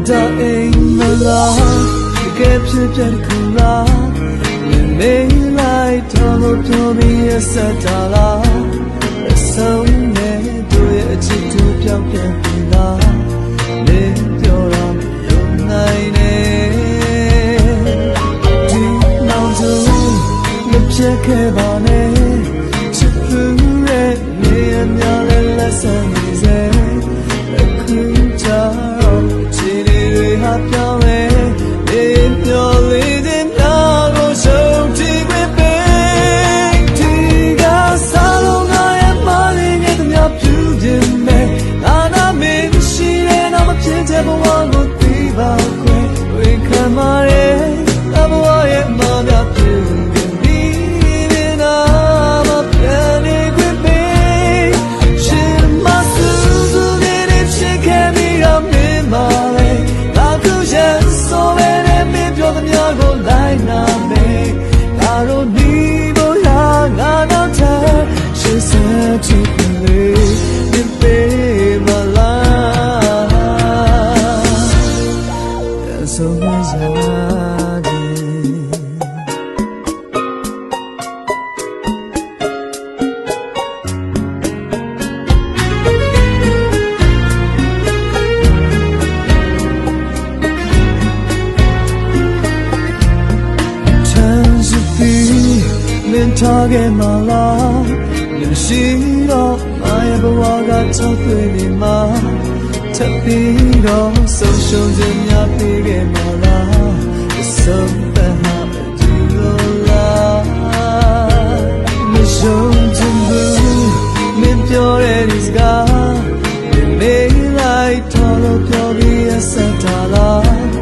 ဒါအိမ်မလားတကယ်ဖြစ်တဲ့ခုလားမေးလိုက်တော့ပြောပြီးရစတာလားအဆုံးနဲ့တို့ရဲ့အချစ်တို့ပြောင်းပြန်ပြီလားမင်းပြောတာမယုံနိုင်နဲ့ဒီနောက်ဆုံးမဖြစ်ခဲ့ပါနဲ့ချစ်သူရဲ့နေရာများလည်းလက်ဆံနေစေအခုချာပြောင်းလဲနေပြောလေးတဲ့များကိုရှုံးကြည့်ပဲဒီကစားလုံးငါရဲ့မလေးနဲ့တမျှပြူခြင်းမဲ့နာနာမင်းရှိတဲ့နောက်မဖြစ်တဲ့ဘဝကိုသိပါခွင့်ဝင်ခံပါရဲ့ဘဝရဲ့မမြပြူဒီနာမပြန်နေခွင့်ပဲရှင်မဆူဆူနေတဲ့ချစ်ခဲ့ပြီးတော့မင်းမလေးso many people the miracle like na me I don't need no la na na time she said to me in my life and so was target my life you see all my bwaga chok twe ni ma ချက်ပြီးတော့ဆုံးရှုံးခြင်းများပေးခဲ့မှာလားဆုံးသက်ဟာဒီလိုလားမရှုံးခြင်းဘူးမင်းပြောတဲ့ဒီစကားမေးလိုက်တော့ပြောပြီးအဆက်တာလား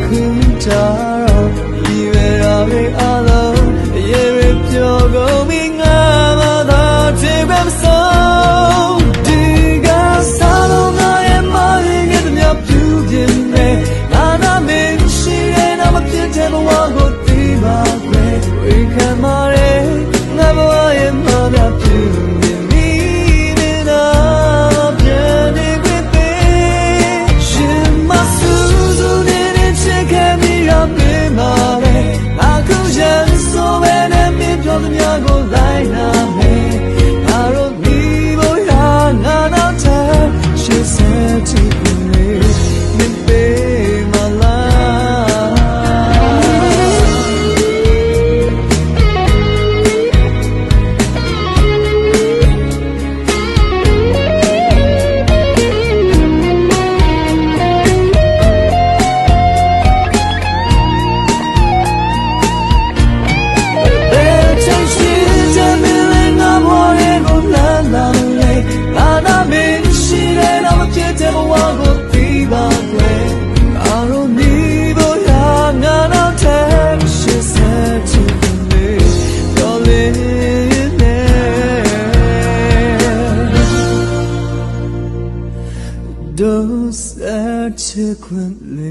ခွင့်ကြတော့ဒီဝဲရပဲအလုံးရေရပြောကုန်ပြီငါမသာချစ်ပဲမဆုံးဒီကစားလို့ငါရဲ့မရင်ကတည်းကပြုပြင်းနေနာနာမင်းရှိတဲ့နာမပြည့်တဲ့ဘဝကိုသိပါခွဲဝေခံမရဲငါဘဝရဲ့မပြပြုကိုလိုက်နာမယ်ငါတို့မိဖို့ရငါတော့တဲ့ရှေ့ဆက်ချစ်နေမပေးမချစ်ခွင့်လေ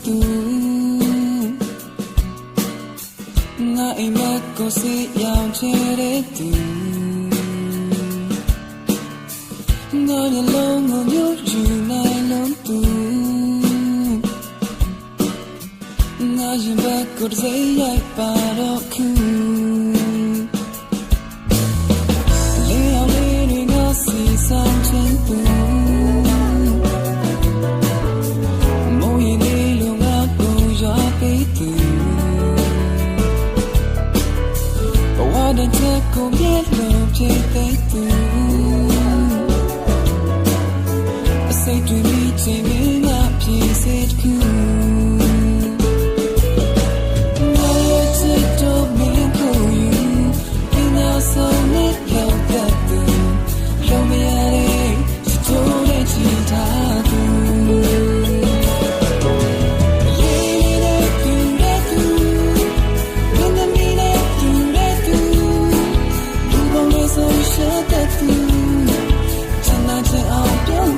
tu nga imat ko si yang chere tu nga ya long ngo nyu ju nai long tu nga yin ba ko say yai pa ro ku le yang le ni nga si sang chen tu mo yin le lo nga ko ya pe tu wa den che ko ye lo che pe tu say to me say me na pi say ku no it's to me ko you in our soul need help that do show me how to let you talk Not to all, don't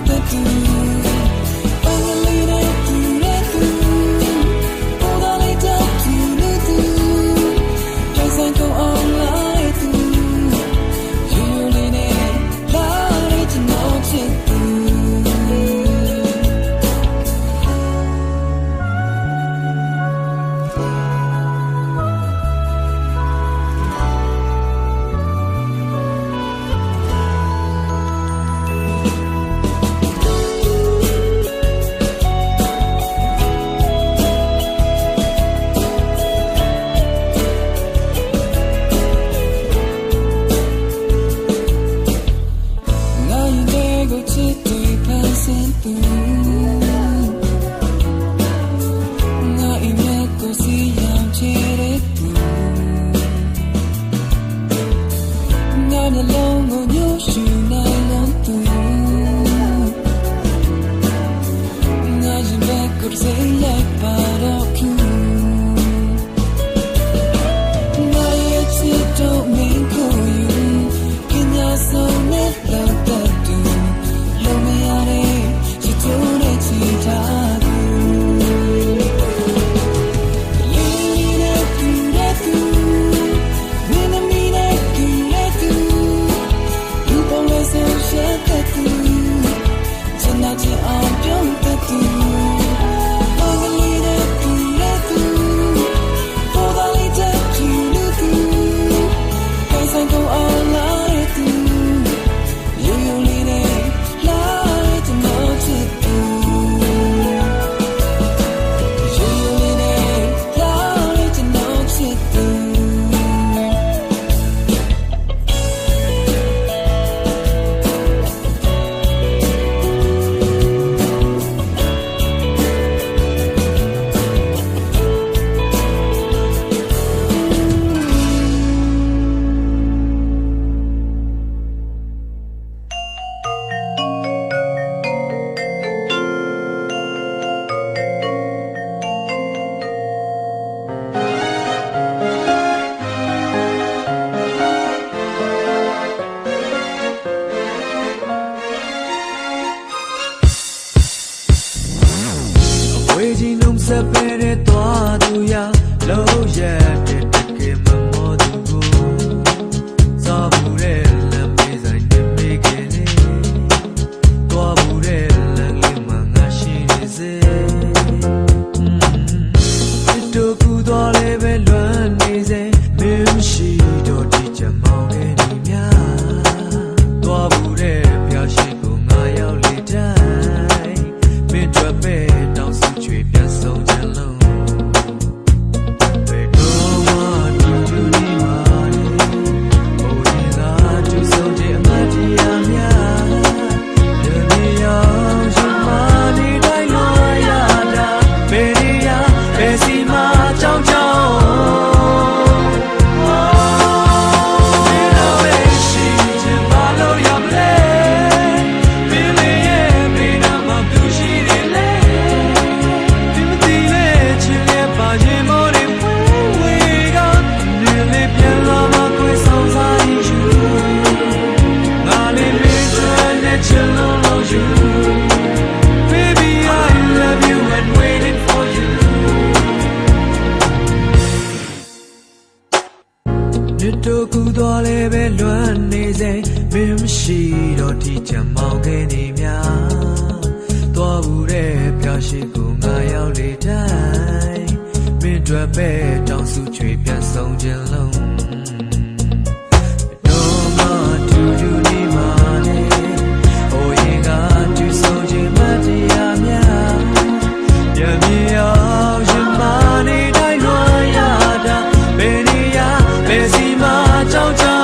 တော်လည်းပဲလွမ်းနေစေမင်းမရှိတော့ဒီချမ်းမောင်ခဲ့နေများတော်ဘူးတဲ့ပြရှိကိုငါရောက်လေတိုင်းမင်းတို့ပဲတောင်းစုချွေပြန်ဆုံးခြင်းလုံးတော့မတူတူနေမှာနေဟိုရင်ကတူဆုံးခြင်းမတရားများပြန်မြေအောင်ရင်မနေတိုင်းလွန်ရတာဘယ်နေရာဘယ်စီမှာကြောက်ကြောက်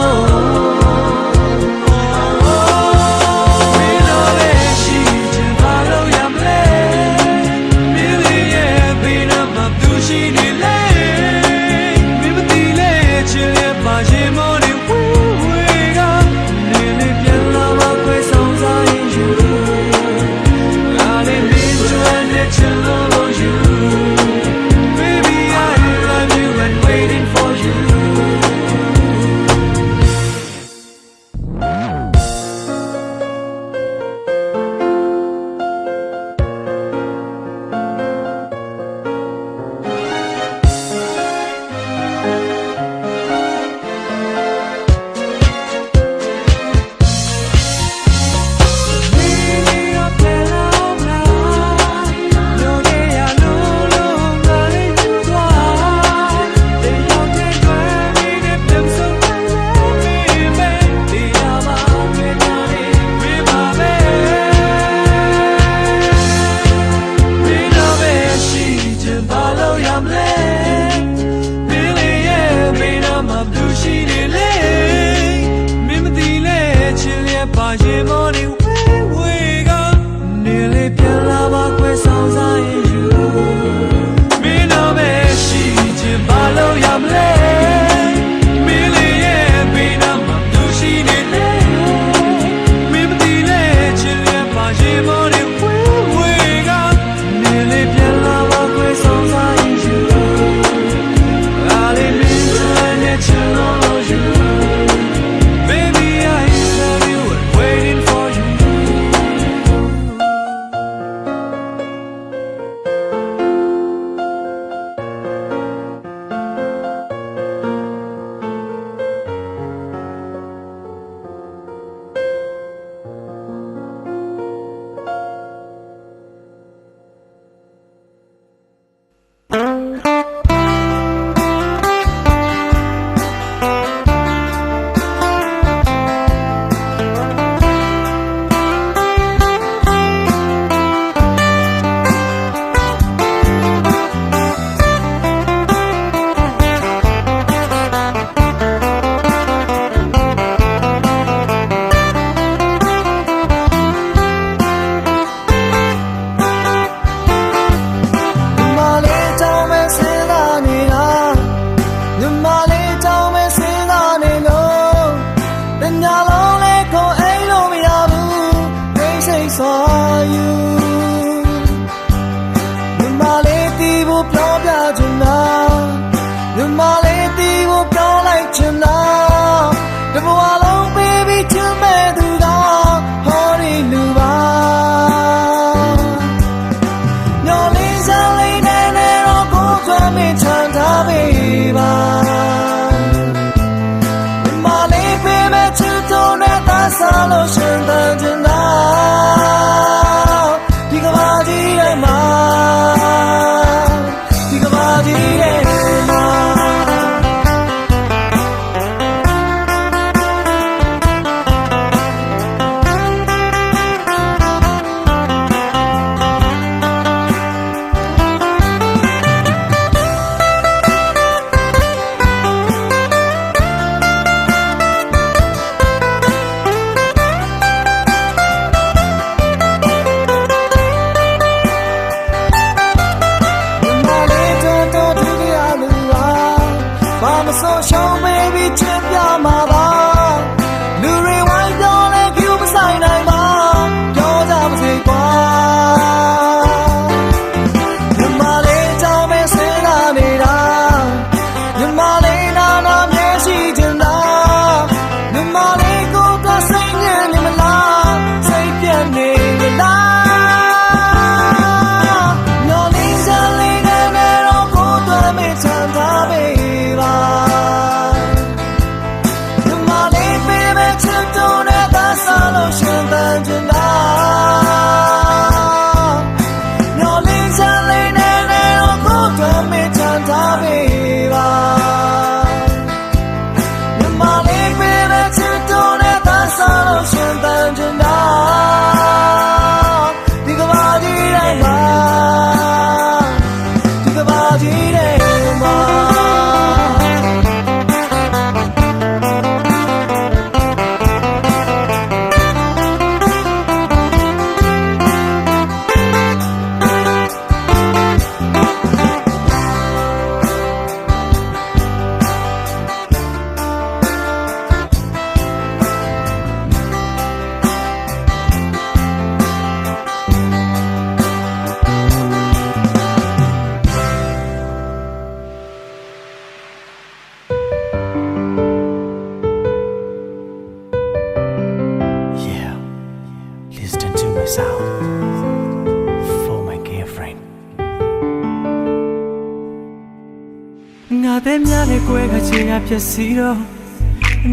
ခါချေရဖြစ်စီတော့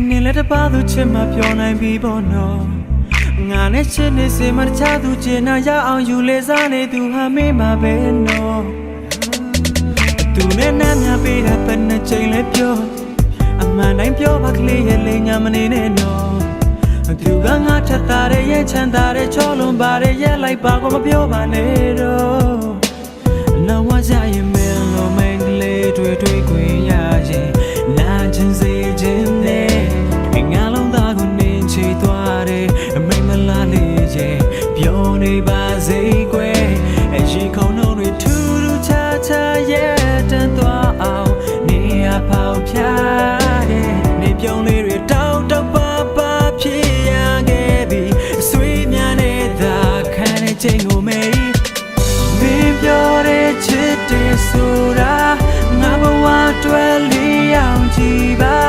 နေလက်တပါသူချစ်မှပြောနိုင်ပြီပေါ့နော်ငါနဲ့ချစ်နေစေမှတခြားသူချင်နာရအောင်ယူလေစားနေသူဟာမေးမှာပဲနော်သူနဲ့နားများပေးတာပဲနဲ့ချိန်လဲပြောအမှန်တိုင်းပြောပါကလေးရဲ့လိမ်ညာမနေနဲ့နော်သူကငါထက်တာတဲ့ရဲ့ချမ်းသာတဲ့ချောလွန်ပါတဲ့ရဲ့လိုက်ပါကိုမပြောပါနဲ့တော့နောက်မှကြရင်မင်းလိုမင်းကလေးတွေ့ခွင့်ရရင်နာကျင်စေခြင်းနဲ့ငါလုံးသားကိုနင်းချီသွားတယ်မိမလားလေးရဲ့ပြောနေပါစေကွယ်အရှိခုံလုံးတွေထူးထူးခြားခြားရဲ့တန်သွားအောင်နေရဖောက်ပြတယ်နေပြုံးလေးတွေတောက်တောက်ပါပါဖြစ်ရခဲ့ပြီဆွေးများနေတာခံနေချိန်ကိုမေးမင်းပြောတဲ့ချစ်တဲ့ဆိုတာငါဘဝတွဲလေးအောင်ကြည့်ပါ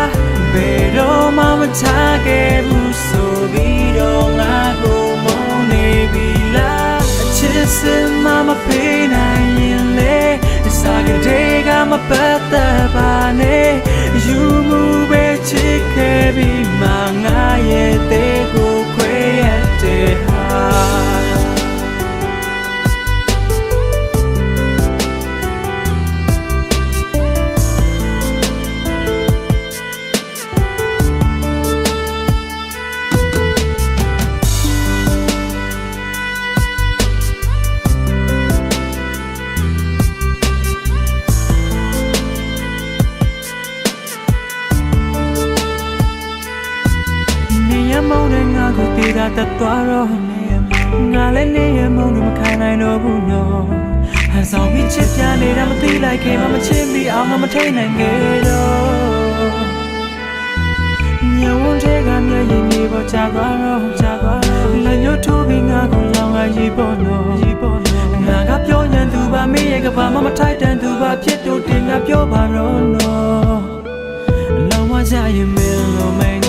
ဘယ်တော့မှမချခဲ့ဘူးဆိုပြီးတော့ငါကိုမုန်းနေပြီလားအချစ်စမမပေးနိုင်ရင်လေစာကလေးကမပတ်သက်ပါနဲ့ယူမှုပဲချစ်ခဲ့ပြီးမှငါရဲ့တဲ့ကိုခွဲရတဲ့ဟာမောင်နဲ့ငါကိုပြေတာတက်သွားတော့ငါလည်းနေရမောင်နဲ့မခံနိုင်တော့ဘူးနော်ဟန်ဆောင်ပြီးချစ်ပြနေတာမသိလိုက်ခင်မှမချစ်မိအောင်မထိန်နိုင်ခဲ့တော့ညဝန်းတဲ့ကမျက်ရည်မြေပေါ်ချသွားတော့လက်ညှိုးထိုးပြီးငါကိုလောင်လာရေပေါ်နော်ငါကပြောညံသူပါမေးရဲ့ကဘာမှမထိုက်တန်သူပါဖြစ်တော့တင်ငါပြောပါတော့နော်လောင်ဝကြရင်မင်းလိုမင်း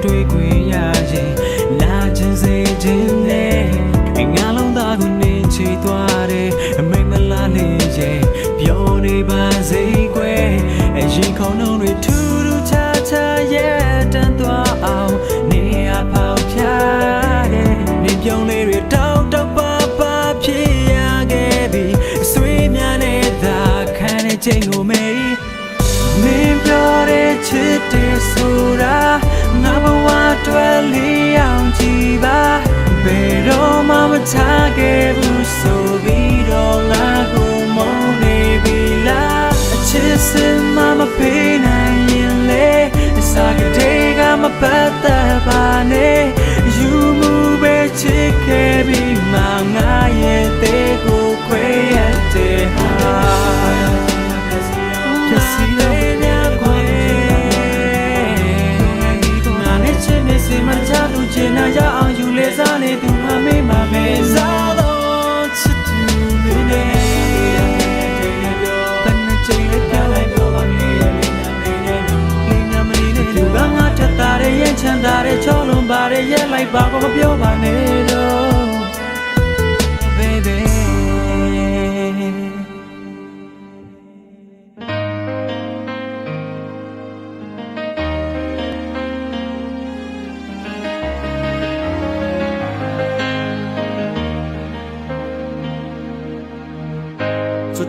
တွေ့ခွင့်ရရင်နာကျင်စေခြင်းနဲ့ငါလုံးသားကိုနင်းချီသွားတယ်မိမလားလေးရဲ့ပြောနေပါစေကွယ်အရင်ခေါင်းလုံးတွေထူးထူးခြားခြားရဲ့တန်သွားအောင်နေရဖောက်ပြတယ်နေပြုံးလေးတွေတောက်တောက်ပါပါဖြစ်ရခဲ့ပြီဆွေးများနေတာခံနေချိန်ကိုမေးမင်းပြောတဲ့ချစ်တဲ့ဆိုတာငါဘဝတွဲလေးအောင်ကြည့်ပါဘယ်တော့မှမချခဲ့ဘူးဆိုပြီးတော့ငါကိုမုန်းနေပြီလားအချစ်စမမပေးနိုင်ရင်လေစာကလေးကမပတ်သက်ပါနဲ့ယူမှုပဲချစ်ခဲ့ပြီးမှငါရဲ့တဲ့ကိုခွဲရတဲ့ဟာချင်နာရအောင်ယူလေစားနေသူမှမေးမှာပဲစားတော့ချစ်သူတွေနဲ့တန်နေချိန်လေးပြလိုက်ပြောပါနေရလေးညာမနေနဲ့လူကငါထက်တာတဲ့ရင်ချမ်းသာတဲ့ချောလွန်ပါတဲ့ရဲ့လိုက်ပါကိုမပြောပါနဲ့တော့ baby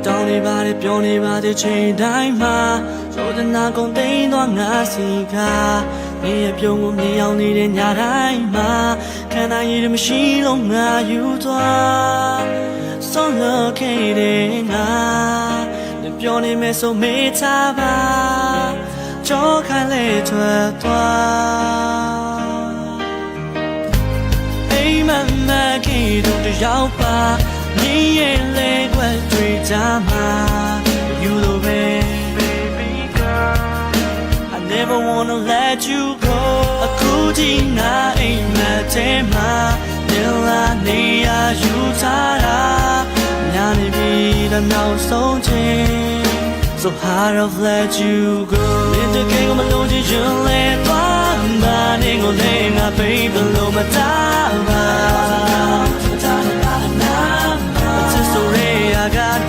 တောင်းနေပါတယ်ပြောနေပါတယ်ချိန်တိုင်းမှာရိုးဒနာကုန်သိမ်းသွားငါစီကနေရပြုံးကိုမြင်အောင်နေတဲ့ညတိုင်းမှာခန္ဓာရည်မရှိလို့ငါယူသွားဆုံးလို့ခဲ့တဲ့ငါပြောနေမယ်ဆိုမေးချပါကြောခိုင်းလေထွက်သွားအိမ်မမခေတို့တယောက်ပါ你眼泪快追着吗 You the way baby girl I never wanna let you go အခုဒီငါအိမ်မက်ထဲမှာနေလာနေရယူထားတာညာနေပြီတဲ့နောက်ဆုံးချိန် So hard to let you go နေတကယ်ကိုမလို့ချင်ရင်လဲသွားမှာနေကိုနေငါ baby လို့မတားပါ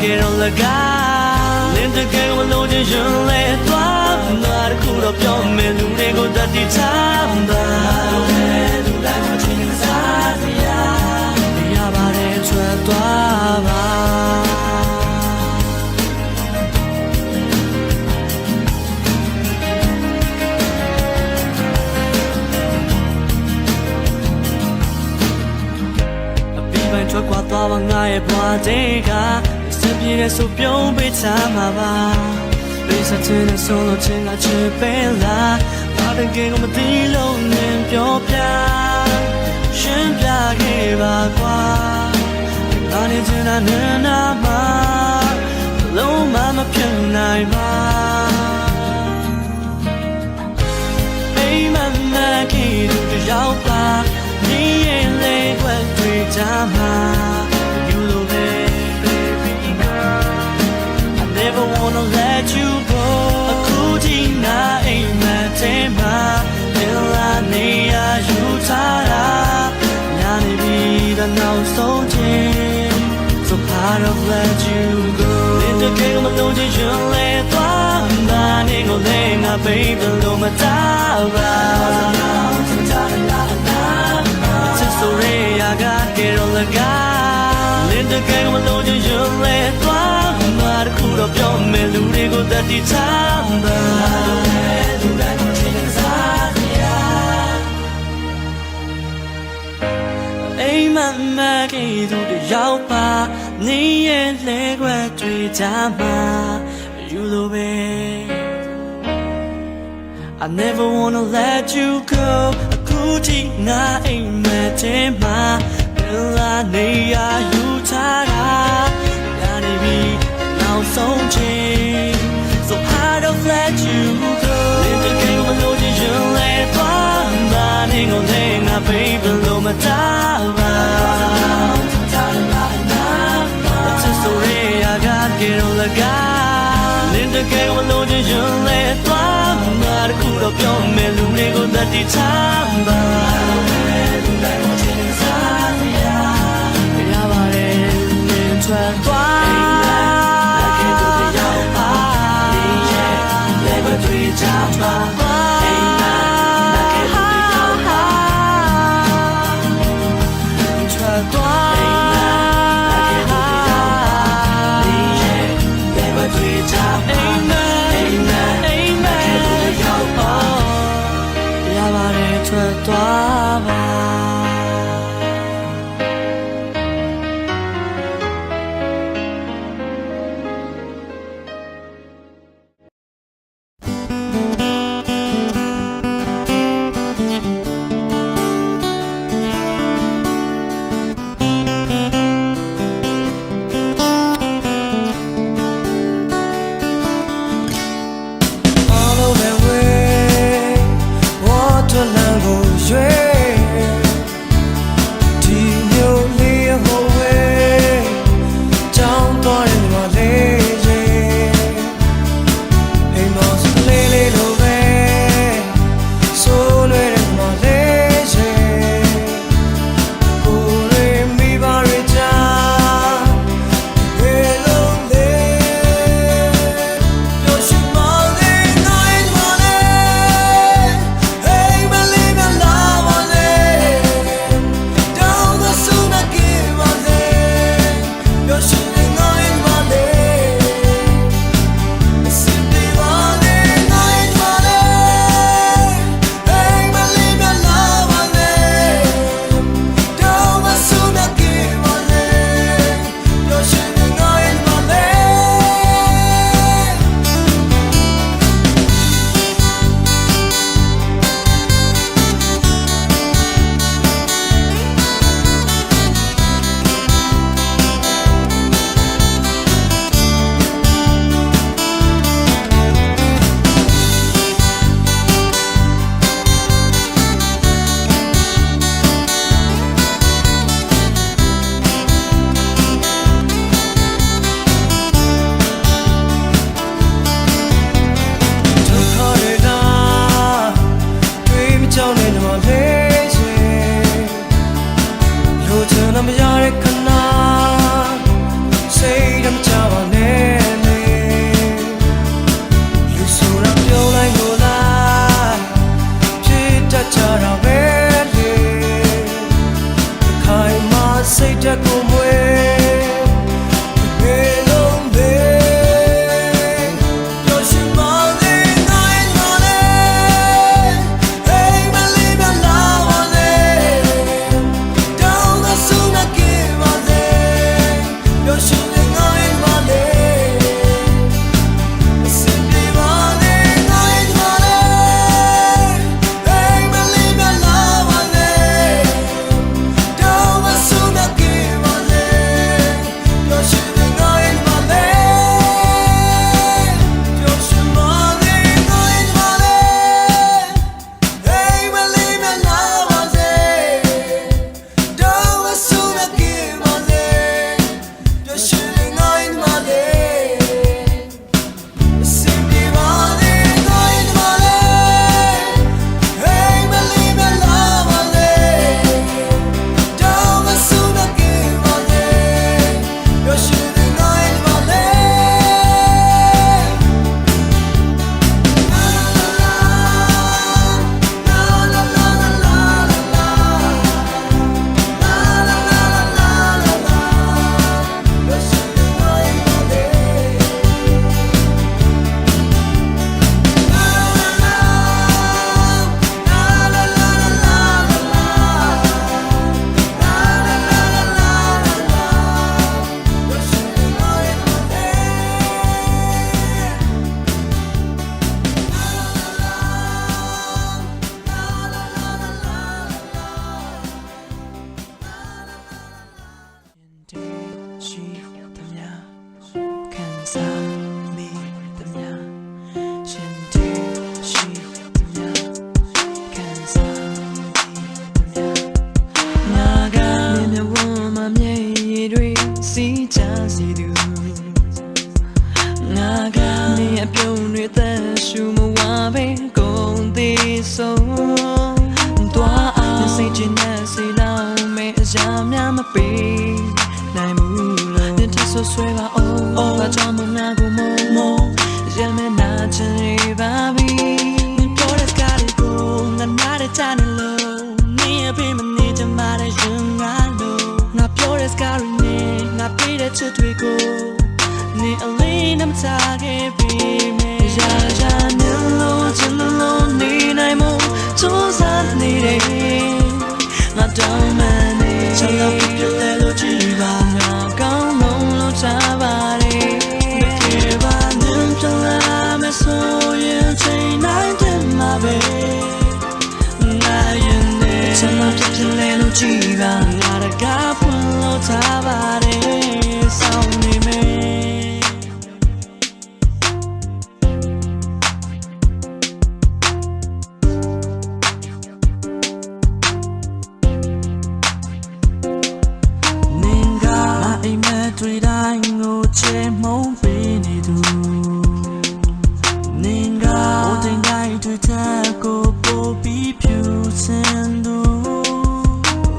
Get on the guy, Linda girl, we're losing your leg. တတ်တည်ချမ်းသာလူတိုင်းကိုချင်းကစားစရာရပါတယ်ထွက်သွားပါထွက်ခွာသွားပါငါရဲ့ဘဝတွေကစပြည့်တဲ့ဆိုပြုံးပေးချမ်းပါပါလေးစားတဲ့ဆိုလို့ချင်းကချစ်ပဲလားဘာတကယ်ကိုမသိလို့နဲ့ပြောပြရှင်းပြခဲ့ပါကွာဒါနဲ့ချင်တာနဲ့နာမှာလုံးမမဖြစ်နိုင်ပါအိမ်မမကြီးတို့တယောက်ပါ你眼泪会对着吗 You know me baby girl I never wanna let you go အခုဒီနာအိမ်မက်ထဲမှာလလာနေရယူထားတာညာနေပြီတဲ့နောက်ဆုံးချင်း So hard to let you go 你的给我们လုံးချင်ရင်လဲသွားမှာနေကိုလဲငါ baby လို့မတားပါဆိုရကကဲတော့လကားလင်းတကယ်မလို့ချင်ရလဲသွားမှာတခုတော့ပြောမယ်လူတွေကိုတတ်တည်ချမ်းသာလူတိုင်းကိုချင်းကစားရအိမ်မမကြီးတို့တယောက်ပါနေရဲ့လဲခွက်တွေ့ကြမှာယူလို့ပဲ I never wanna let you go အခုထိငါအိမ်မက်ထဲမှာလာနေရယူထားတာညာနေပြီနောက်ဆုံးချိန် So hard to let you go ဒီတကယ်မလို့ချင်ရင်လဲသွားမှာနေကိုလဲငါ baby လို့မတားပါချစ်ဆိုရကကဲတော့လကားလင်းတကယ်မလို့ချင်ရင်လဲသွားမှာတခုတော့ပြောမယ်လူတွေကိုတတ်တည်ချမ်းသာလူတိုင်းကိုချင်းကစားရရပါတယ်လင်းထွက်သွားလက်ခဲ့သူတယောက်ပါဒီရဲ့လက်မတွေ့ချမ်းသာအိမ်မှာလက်ခဲ့သူတယောက်ပါထွက်သွားအိမ်မှာလက်ခဲ့သူတယောက်ပါဒီရဲ့လက်မတွေ့ချမ်းသာအိမ်မှာထွက်သွားပါ ကြတာပဲလေခိုင်မာစိတ်ဓာတ်ကိုမွေးဘယ်လုံးပဲပျော်ရွှင်ပါစေငါရဲ့ညီမလေးဟေးမလေးမလာပါနဲ့တောင်းကဆုမကေပါစေပျော်ရွှင်တဲ့ငါရဲ့ညီမလေးSweva oh la jamu na go mo yeme na chiri baby ni pore skari go na na de chane lo ni e be mani jama de yunga lo na pore skari ni na pe de chitwe go ni ali na mta ge be me ya ya ni lo chin lo ni nai mo cho sa ni de na don't man ni chala pi le lo chi ba na kaung Sabare, Kiva, Nimtala, Meso, you chain, I did my bed. Nayane, Sama Pichileno Chiva, not a gafulo Tabare, sound me. Tui dai ngô che mong pe ni du Ninga o dai dai tui ta ko po pi pyu sen du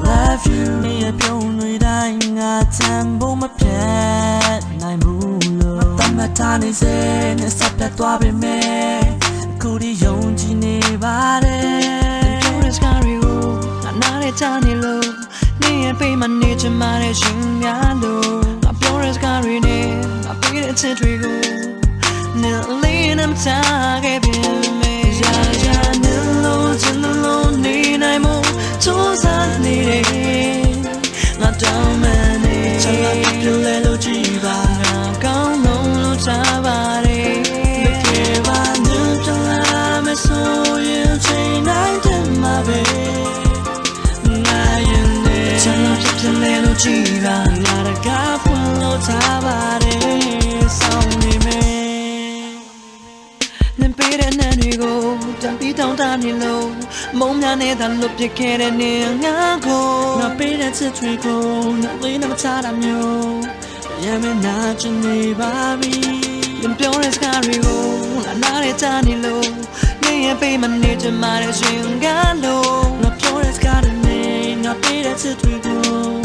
Love you ni a pyo nui dai nga tan bo ma phet nai mu lo Tam ma ta ni se ne sa phet twa pe me Ku ri yong ji ni ba de Pure scary go na de ta ni lo Ni a pe ma ni chama de shin ya lo Pure scary ne, I feel it to go. Nilly, I'm tired of me. Ya, ya, nillo, nillo, need I more. Tools I need. Not down many. Chala pile lo jiva. Gone no chavare. Kiva, new chala me so you chain I did my bed. Nayane, chala pile lo jiva. Not a gap. Tabare sound me Nempere nani go Tampi down tani low Mom na ne dan look de kere ne nga go Na pere tse twi go Na li na matara myo Yame na chini babi Nempere skari go Na na de tani low Ne ye pe man ne jama de shinga low Na pere skari ne Na pere tse twi go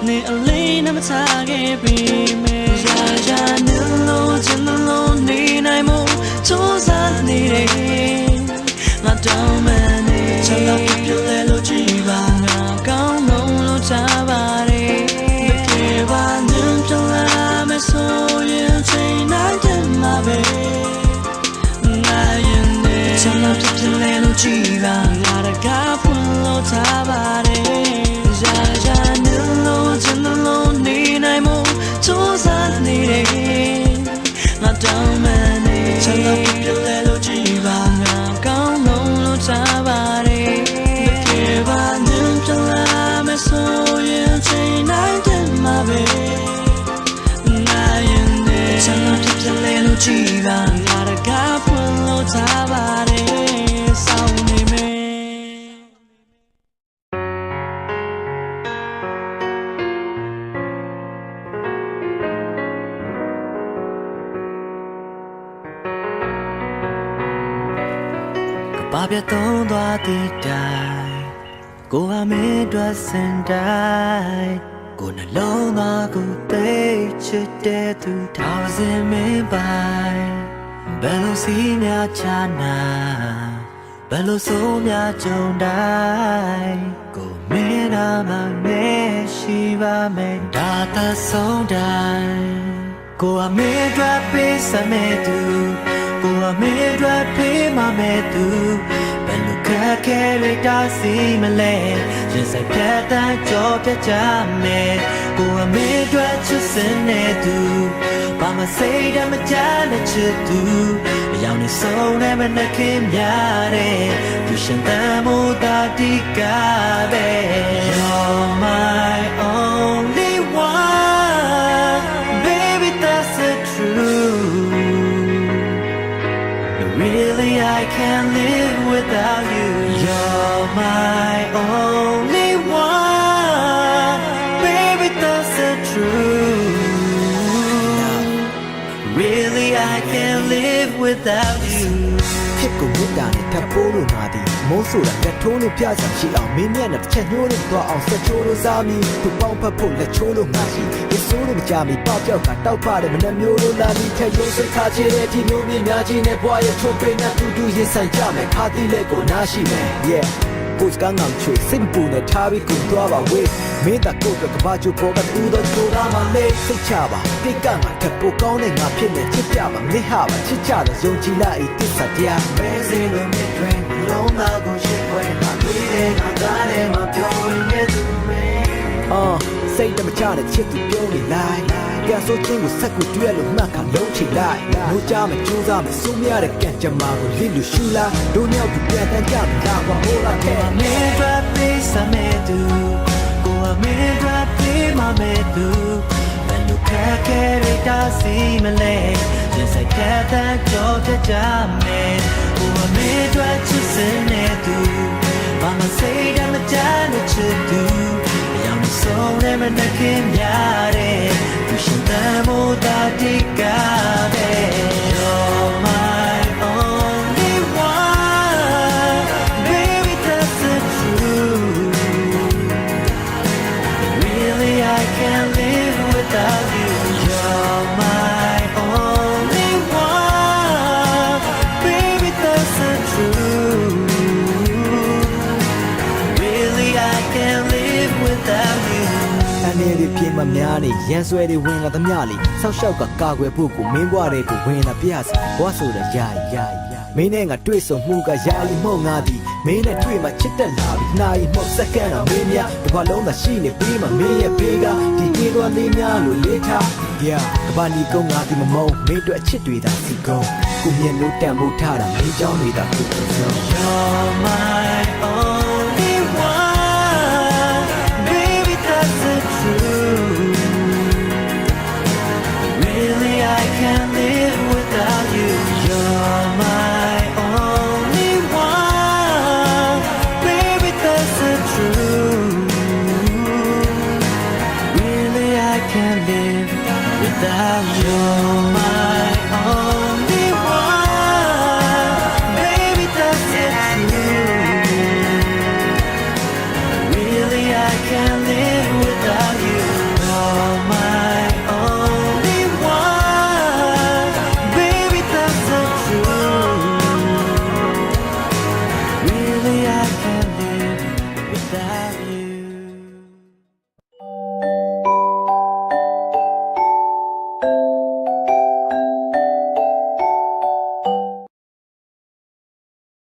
Ne ali na matage be me ya ya nilo chinlo ni nai mo cho sa ni de na don't man ချက်လောက်ပြလဲလို့ကြည်ပါငါကောင်းလုံးလို့ချပါတယ်မပြေပါညံပြလာမဆိုရင်ချိန်နိုင်တယ်မှာပဲငါရင်နဲ့ချက်လောက်ပြလဲလို့ကြည်ပါငါတကားဖွင့်လို့ချပါတယ်ရာရာနဲ့လို့ချင်လို့နေနိုင်မို့စူးစမ်းနေတယ်ငါတောင်းမှန်နေချက်လောက်ပြလဲလို့ကြည်ပါငါကောင်းလုံးလို့ချပါတယ်မပြေပါညံပြလာမဆိုရင်ချိန်နိုင်တယ်မှာပဲငါရင်နဲ့ချက်လောက်ပြလဲလို့ကြည်ပါငါတကားဖွင့်လို့ချပါတယ်စောင်းနေမယ်ဘာပြတ်သုံးသွားသည့်တိုင်ကိုဟာမင်းတို့စင်တိုင်းကိုနှလုံးသားကိုသိချစ်တဲ့သူထောင်စင်မင်းပိုင်ဘယ်လိုစီများချနာဘယ်လိုဆိုးများကြုံတိုင်းကိုမင်းနာမမရှိပါမယ်ဒါသက်ဆုံးတိုင်းကိုဟာမင်းတို့ပေးစမဲ့သူကိုဟာမင်းတို့ပေးမမဲ့သူဘယ်လိုခက်ခဲလိုက်တာစီမလဲရင်ဆိုင်ပြတ်တန်းကြောပြတ်ကြမယ်ကိုဟာမင်းတို့ချစ်စင်နေသူဘာမစိတ်တမကြတဲ့ချစ်သူအယောင်နဲ့ဆုံးနဲ့မနှခင်များတဲ့သူရှင်တမ်းမို့တာတိကပဲ You're my only one baby that's the truth Really I can't live without you You're my only one Baby that's the truth Really I can't live without you ဖြစ်ကိုမြတ်တာနဲ့ထပ်ဖို့လို့ငါသည်မိုးဆိုတာလက်ထိုးလို့ပြဆောင်ရှိအောင်မင်းမျက်နှာတစ်ချက်ညှိုးလို့သွားအောင်ဆက်ချိုးလို့စားမိသူပေါင်းဖက်ဖို့လက်ချိုးလို့ငါရှိဒီဆိုးလို့မကြမီပေါက်ပြောက်ကတောက်ပါတဲ့မနှမျိုးလို့လာပြီးထက်ရုံးစိတ်ခါချတဲ့ဒီမျိုးမြင်များကြီးနဲ့ဘွားရဲ့ထုတ်ပိနဲ့တူတူရင်ဆိုင်ကြမယ်ခါတိလက်ကိုနားရှိမယ် Yeahကိုစကငမ်ချွေစင်ပူနဲ့ထားပြီးကိုသွားပါဝေးမင်းတကိုတော့ကဘာချိုပေါ်ကတူတော့ချိုးတာမလေးစိတ်ချပါတိတ်ကငါထပ်ပိုကောင်းတဲ့ငါဖြစ်နေချစ်ကြပါမင်းဟာပါချစ်ကြတဲ့ယုံကြည်လိုက်တစ္ဆာတရားမဲစင်းလို့မြစ်တွင်လုံးမကိုရှိခွဲငါတွေ့တဲ့ငါသားနဲ့မပြောရတဲ့သူမဲစိတ်တမချတဲ့ချစ်သူပြောနေလိုက်ကြဆိုချင်းကိုဆက်ကိုတွေ့ရလို့မှတ်ခါလုံးချလိုက်လို့ကြမယ်ကြိုးစားမယ်စိုးမြတဲ့ကံကြမ္မာကိုလစ်လို့ရှူလာတို့မြောက်သူပြန်တန်းကြမယ်လာပါဟိုလာခဲ့မင်းတို့ပေးစမဲ့သူကိုဟာမင်းတို့ပေးမမဲ့သူဘယ်လိုခက်ခဲရတာစီမလဲရင်ဆိုင်ကတဲ့ကြောပြကြမယ်ကိုဟာမင်းတို့ချစ်စနေသူဘာမစိတ်တမကြတဲ့ချစ်သူအယောင်ဆုံးနဲ့မနှခင်များတဲ့သူရှင်တမ်းမို့တာတိကပဲ You're my only one baby that's the truth Really I can't live without you You're my only one baby that's the truth Really I can't live without you အနေနဲ့ပြေမများနေရန်ဆွဲတွေဝင်လာသမျှလေးဆောက်ရှောက်ကကာကွယ်ဖို့ကိုမင်းဘွားတွေကိုဝင်လာပြစီဘွားဆိုတဲ့ယာမင်းနဲ့ငါတွေ့ဆုံမှုကယာယီမှုငါသည်မင်းနဲ့တွေ့မှချစ်တက်လာပြီးနာရီမှုစက္ကန့်တော့မင်းများဒီဘလုံးသာရှိနေပြီးမှမင်းရဲ့ဘေးကဒီကေးတော်လေးများလို့လေးထား Yeah ကဘာနီကုန်းငါဒီမမုံမင်းတို့အချစ်တွေသာစီကုန်းကိုမြင်လို့တန်ဖို့ထားတာမင်းเจ้าနေတာကိုဆုံး You're my